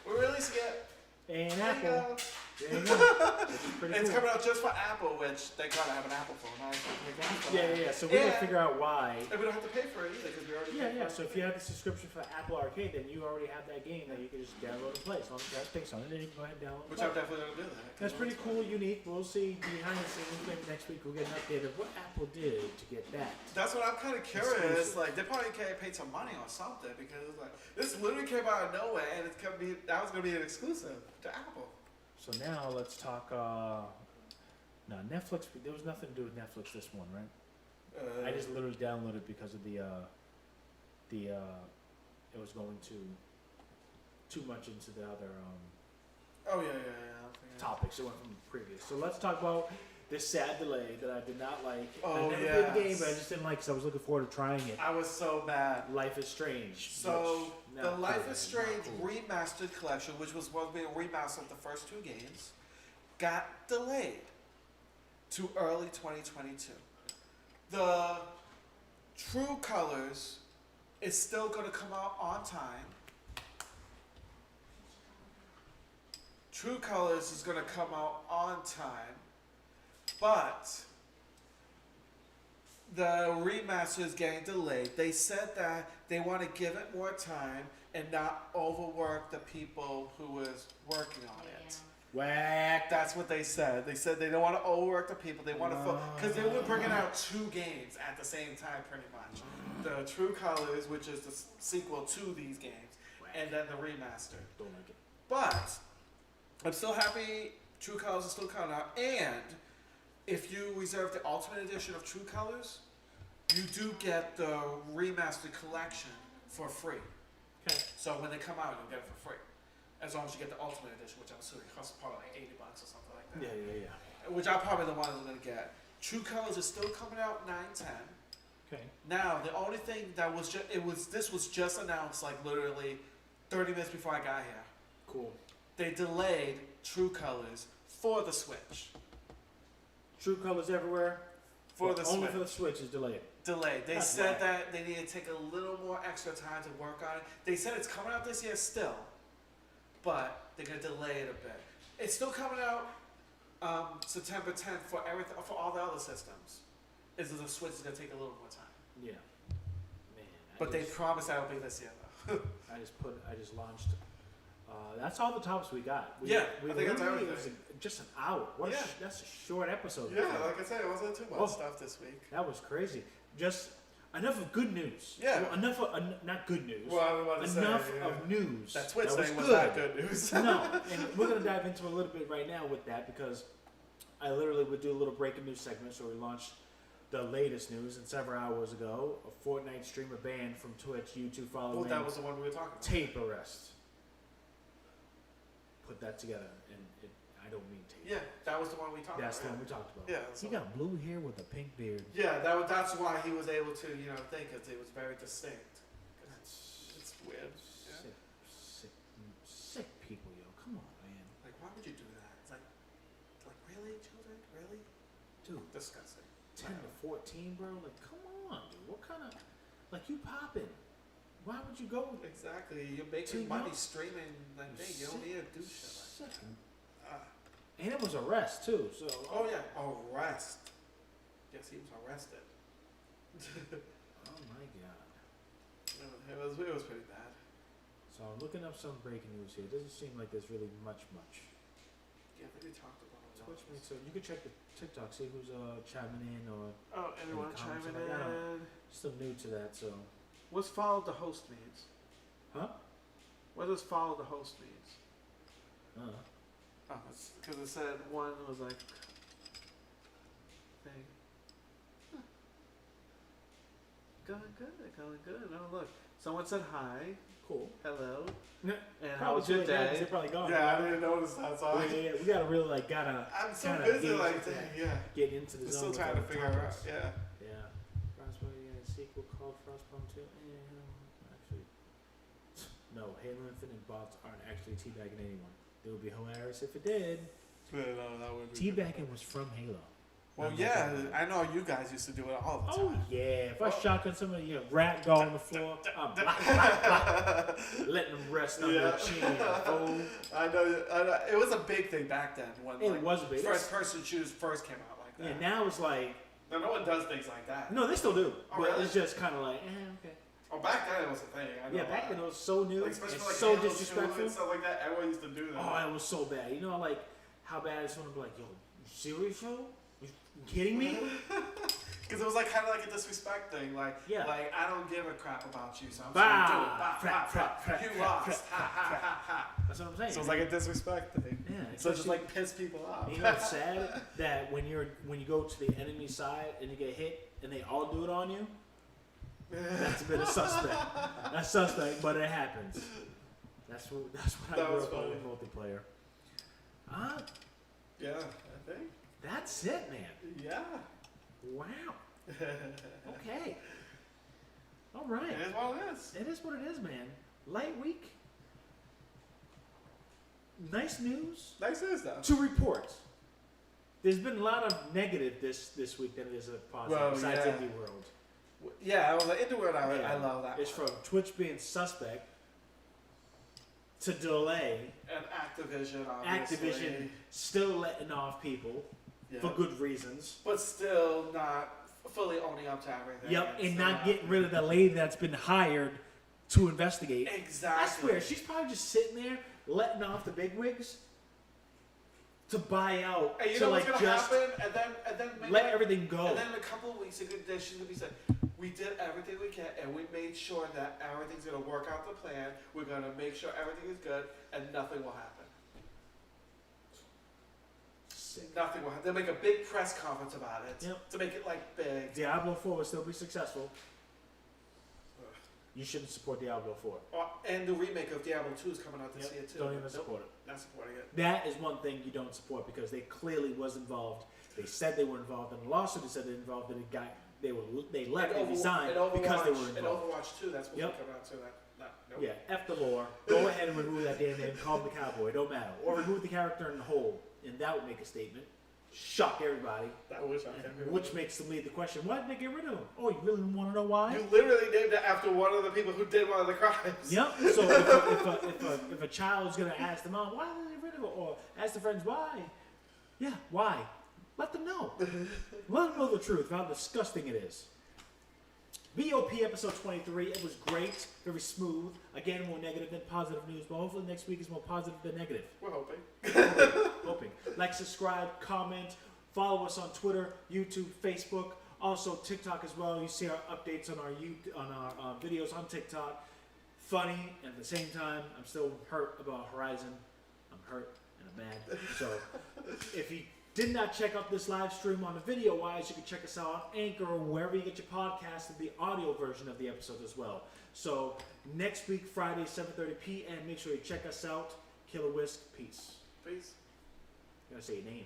Speaker 2: we're releasing it.
Speaker 1: And
Speaker 2: There you
Speaker 1: Apple.
Speaker 2: go.
Speaker 1: There you go. Which is pretty
Speaker 2: It's
Speaker 1: cool.
Speaker 2: coming out just for Apple, which thank God I have an Apple phone. I have to make an
Speaker 1: Yeah. So we gotta figure out why.
Speaker 2: And we don't have to pay for it either because we already paid for it.
Speaker 1: So if you have the subscription for Apple Arcade, then you already have that game that you can just download and play. As long as you have space on it, then you can go ahead and download.
Speaker 2: Which I'm definitely gonna do that.
Speaker 1: That's pretty cool, unique. We'll see behind the scenes. Maybe next week we'll get an update of what Apple did to get that.
Speaker 2: That's what I'm kind of curious. Like they probably paid some money on something because it's like this literally came out of nowhere and that was gonna be an exclusive to Apple.
Speaker 1: So now let's talk. No, Netflix. There was nothing to do with Netflix this one, right? I just literally downloaded because of the it was going too much into the other
Speaker 2: Oh yeah.
Speaker 1: topics. It went from the previous. So let's talk about this sad delay that I did not like.
Speaker 2: Oh,
Speaker 1: I never played the game, but I just didn't like because I was looking forward to trying it.
Speaker 2: I was so mad.
Speaker 1: Life is Strange.
Speaker 2: So the Life is
Speaker 1: cool.
Speaker 2: Strange remastered collection, which was supposed to be a remaster of the first 2 games, got delayed to early 2022. The True Colors is still going to come out on time. True Colors is going to come out on time, but the remaster is getting delayed. They said that they want to give it more time and not overwork the people who was working on it.
Speaker 1: Whack.
Speaker 2: That's what they said. They said they don't want to overwork the people. They want to because they were bringing out 2 games at the same time, pretty much. The True Colors, which is the sequel to these games, and then the remaster.
Speaker 1: Don't like it.
Speaker 2: But I'm still happy True Colors is still coming out, and if you reserve the Ultimate Edition of True Colors, you do get the remastered collection for free.
Speaker 1: Okay.
Speaker 2: So when they come out, you'll get it for free. As long as you get the Ultimate Edition, which I'm assuming costs probably like $80 or something like that.
Speaker 1: Yeah.
Speaker 2: Which I'm probably the one I'm going to get. True Colors is still coming out 9/10.
Speaker 1: Okay.
Speaker 2: Now, the only thing that was this was just announced like literally 30 minutes before I got here.
Speaker 1: Cool.
Speaker 2: They delayed True Colors for the Switch.
Speaker 1: True Colors everywhere.
Speaker 2: For the
Speaker 1: only
Speaker 2: Switch.
Speaker 1: for the Switch is delayed.
Speaker 2: Delayed. They
Speaker 1: That's
Speaker 2: said
Speaker 1: why.
Speaker 2: that they need to take a little more extra time to work on it. They said it's coming out this year still, but they're gonna delay it a bit. It's still coming out September 10th for for all the other systems. Is that the Switch is gonna take a little more time.
Speaker 1: Yeah. Man.
Speaker 2: But they promised that will be this year though.
Speaker 1: I just launched. That's all the topics we got. We
Speaker 2: I think that's
Speaker 1: literally-
Speaker 2: everything.
Speaker 1: it was just an hour. That's a short episode.
Speaker 2: Yeah, like I said, it wasn't too much stuff this week.
Speaker 1: That was crazy. Just enough of good news.
Speaker 2: Yeah.
Speaker 1: Well, enough of not good news.
Speaker 2: Well, I was about to say,
Speaker 1: enough
Speaker 2: yeah.
Speaker 1: of news.
Speaker 2: That Twitch thing was
Speaker 1: good.
Speaker 2: not good news.
Speaker 1: No, and we're gonna dive into a little bit right now with that because I literally would do a little breaking news segment. So we launched the latest news, and several hours ago, a Fortnite streamer banned from Twitch, YouTube following
Speaker 2: Well, that was the one we were talking about.
Speaker 1: tape arrest. Put that together, and I don't mean tape.
Speaker 2: Yeah, that was the one we talked
Speaker 1: That's the
Speaker 2: about.
Speaker 1: one we talked about.
Speaker 2: Yeah,
Speaker 1: He got blue hair with a pink beard.
Speaker 2: Yeah, that's why he was able to, think it was very distinct. 'Cause it's weird. Yeah.
Speaker 1: Sick people, yo. Come on, man.
Speaker 2: Like, why would you do that? It's like really, children? Really?
Speaker 1: Dude,
Speaker 2: Disgusting.
Speaker 1: 10 to 14, bro? Like, come on, dude. What kind of, like, you popping? Why would you go
Speaker 2: Exactly. You're making money streaming that thing. You don't need to do shit like that.
Speaker 1: And it was arrest, too, so.
Speaker 2: Oh, yeah. Arrest. Yes, he was arrested.
Speaker 1: Oh, my God.
Speaker 2: It was pretty bad.
Speaker 1: So I'm looking up some breaking news here. It doesn't seem like there's really much.
Speaker 2: Yeah, I think we talked about it.
Speaker 1: Twitch makes so you can check the TikTok, see who's chiming in or
Speaker 2: Oh, everyone
Speaker 1: Any comments
Speaker 2: chiming
Speaker 1: on that?
Speaker 2: in.
Speaker 1: still new to that. So,
Speaker 2: What's follow the host means?
Speaker 1: huh?
Speaker 2: What does follow the host means?
Speaker 1: Uh,
Speaker 2: Oh, because it said one was like thing. Huh. Going good. Oh, look. Someone said hi,
Speaker 1: cool.
Speaker 2: hello,
Speaker 1: Yeah,
Speaker 2: and how
Speaker 1: probably
Speaker 2: was your
Speaker 1: too late now 'cause
Speaker 2: day?
Speaker 1: They're probably gone.
Speaker 2: Yeah, I didn't notice that. So
Speaker 1: Yeah, we gotta really like
Speaker 2: I'm so
Speaker 1: kinda
Speaker 2: busy
Speaker 1: gauge
Speaker 2: like
Speaker 1: it.
Speaker 2: that. Yeah.
Speaker 1: get into the
Speaker 2: I'm
Speaker 1: zone.
Speaker 2: still
Speaker 1: with
Speaker 2: trying to
Speaker 1: other
Speaker 2: figure out.
Speaker 1: topics.
Speaker 2: Yeah.
Speaker 1: Yeah. Frostpunk, yeah, a sequel called Frostpunk 2. Actually, no, Halo Infinite bots aren't actually teabagging anyone. It would be hilarious if it did.
Speaker 2: But no, that would
Speaker 1: Teabagging was from Halo.
Speaker 2: Well,
Speaker 1: Not
Speaker 2: yeah,
Speaker 1: like that.
Speaker 2: I know you guys used to do it all the
Speaker 1: Oh
Speaker 2: time.
Speaker 1: yeah, if I shotgun somebody, you know, rat doll on the floor, I'm letting them rest on their chin. Oh,
Speaker 2: I know. It was a big thing back then when
Speaker 1: it was a big.
Speaker 2: first person shooters first came out like that.
Speaker 1: Yeah, now it's like
Speaker 2: Now, no one does things like that.
Speaker 1: no, they still do,
Speaker 2: Oh,
Speaker 1: but
Speaker 2: really?
Speaker 1: it's just kind of like okay.
Speaker 2: Oh, back then it was a thing. I know
Speaker 1: Yeah, back
Speaker 2: that.
Speaker 1: then it was so new,
Speaker 2: Like,
Speaker 1: it's
Speaker 2: especially like
Speaker 1: so
Speaker 2: Halo 2
Speaker 1: disrespectful.
Speaker 2: and stuff like that. Everyone used to do that.
Speaker 1: Oh, it was so bad. You know, like how bad it's gonna be. Like, yo, you serious, yo? You kidding me?
Speaker 2: Because it was like kind of like a disrespect thing. Like,
Speaker 1: Yeah.
Speaker 2: like I don't give a crap about you, so I'm
Speaker 1: Bah!
Speaker 2: just gonna do it. Bah,
Speaker 1: Frap,
Speaker 2: bah,
Speaker 1: frap,
Speaker 2: bah.
Speaker 1: frap,
Speaker 2: You
Speaker 1: frap,
Speaker 2: lost.
Speaker 1: frap,
Speaker 2: Ha ha ha ha.
Speaker 1: That's what I'm saying.
Speaker 2: So it's like a disrespect thing.
Speaker 1: yeah.
Speaker 2: So it just
Speaker 1: especially-
Speaker 2: like piss people off.
Speaker 1: You know what's sad? That when you go to the enemy side and you get hit and they all do it on you, that's a bit of suspect. That's suspect, but it happens. That's what I
Speaker 2: That
Speaker 1: grew
Speaker 2: was
Speaker 1: up on
Speaker 2: funny.
Speaker 1: with multiplayer.
Speaker 2: Yeah, I think.
Speaker 1: That's it, man.
Speaker 2: Yeah.
Speaker 1: Wow. Okay. All right.
Speaker 2: It is what it is.
Speaker 1: It is what it is, man. Light week. Nice news
Speaker 2: Nice news though.
Speaker 1: to report. There's been a lot of negative this week than it is a positive.
Speaker 2: Well,
Speaker 1: besides
Speaker 2: yeah.
Speaker 1: Indieworld.
Speaker 2: Yeah, I was like Indieworld. I
Speaker 1: Yeah.
Speaker 2: love that.
Speaker 1: It's
Speaker 2: one.
Speaker 1: from Twitch being suspect to delay
Speaker 2: And Activision, obviously.
Speaker 1: Activision still letting off people
Speaker 2: Yeah.
Speaker 1: for good reasons.
Speaker 2: But still not fully owning up to everything.
Speaker 1: Yep, and
Speaker 2: still
Speaker 1: not getting rid of the lady that's been hired to investigate.
Speaker 2: Exactly.
Speaker 1: I swear, she's probably just sitting there letting off the bigwigs to buy out,
Speaker 2: And you
Speaker 1: to
Speaker 2: know what's
Speaker 1: like
Speaker 2: gonna
Speaker 1: just
Speaker 2: happen? And then maybe
Speaker 1: let everything go.
Speaker 2: And then in a couple of weeks, she's gonna be saying, "We did everything we can, and we made sure that everything's gonna work out the plan. We're gonna make sure everything is good, and nothing will happen.
Speaker 1: Sick.
Speaker 2: Nothing will happen. They'll make a big press conference about it
Speaker 1: Yep.
Speaker 2: to make it like big.
Speaker 1: Diablo 4 will still be successful. You shouldn't support Diablo 4.
Speaker 2: And the remake of Diablo 2 is coming out this year too.
Speaker 1: Don't even
Speaker 2: Nope,
Speaker 1: support it.
Speaker 2: Not supporting it.
Speaker 1: That is one thing you don't support because they clearly was involved. They said they were involved in the lawsuit. They said they were involved in a guy. They left and resigned because they were
Speaker 2: And
Speaker 1: involved.
Speaker 2: Overwatch 2, that's supposed
Speaker 1: Yep.
Speaker 2: to come out too. Nope.
Speaker 1: Yeah, F the lore. Go ahead and remove that damn name. Call him the cowboy. Don't matter. Or remove the character in the whole, and that would make a statement. Shock everybody.
Speaker 2: That wish I could.
Speaker 1: Which makes them lead the question: why did they get rid of him? Oh, you really want to know why?
Speaker 2: You literally named it after one of the people who did one of the crimes.
Speaker 1: Yep. So if a child's gonna ask the mom why did they get rid of him, or ask the friends why, yeah, why? Let them know. Let them know the truth, how disgusting it is. B.o.P. episode 23. It was great, very smooth. Again, more negative than positive news, but hopefully next week is more positive than negative.
Speaker 2: We're hoping.
Speaker 1: Hoping. Like, subscribe, comment, follow us on Twitter, YouTube, Facebook, Also TikTok as well. You see our updates on our videos on TikTok. Funny, and at the same time, I'm still hurt about Horizon. I'm hurt and I'm mad. So if you did not check out this live stream on the video wise, you can check us out on Anchor or wherever you get your podcast and the audio version of the episode as well. So next week, Friday, 7:30 p.m. Make sure you check us out. Killer Whisk, peace.
Speaker 2: Peace.
Speaker 1: You gotta say your name.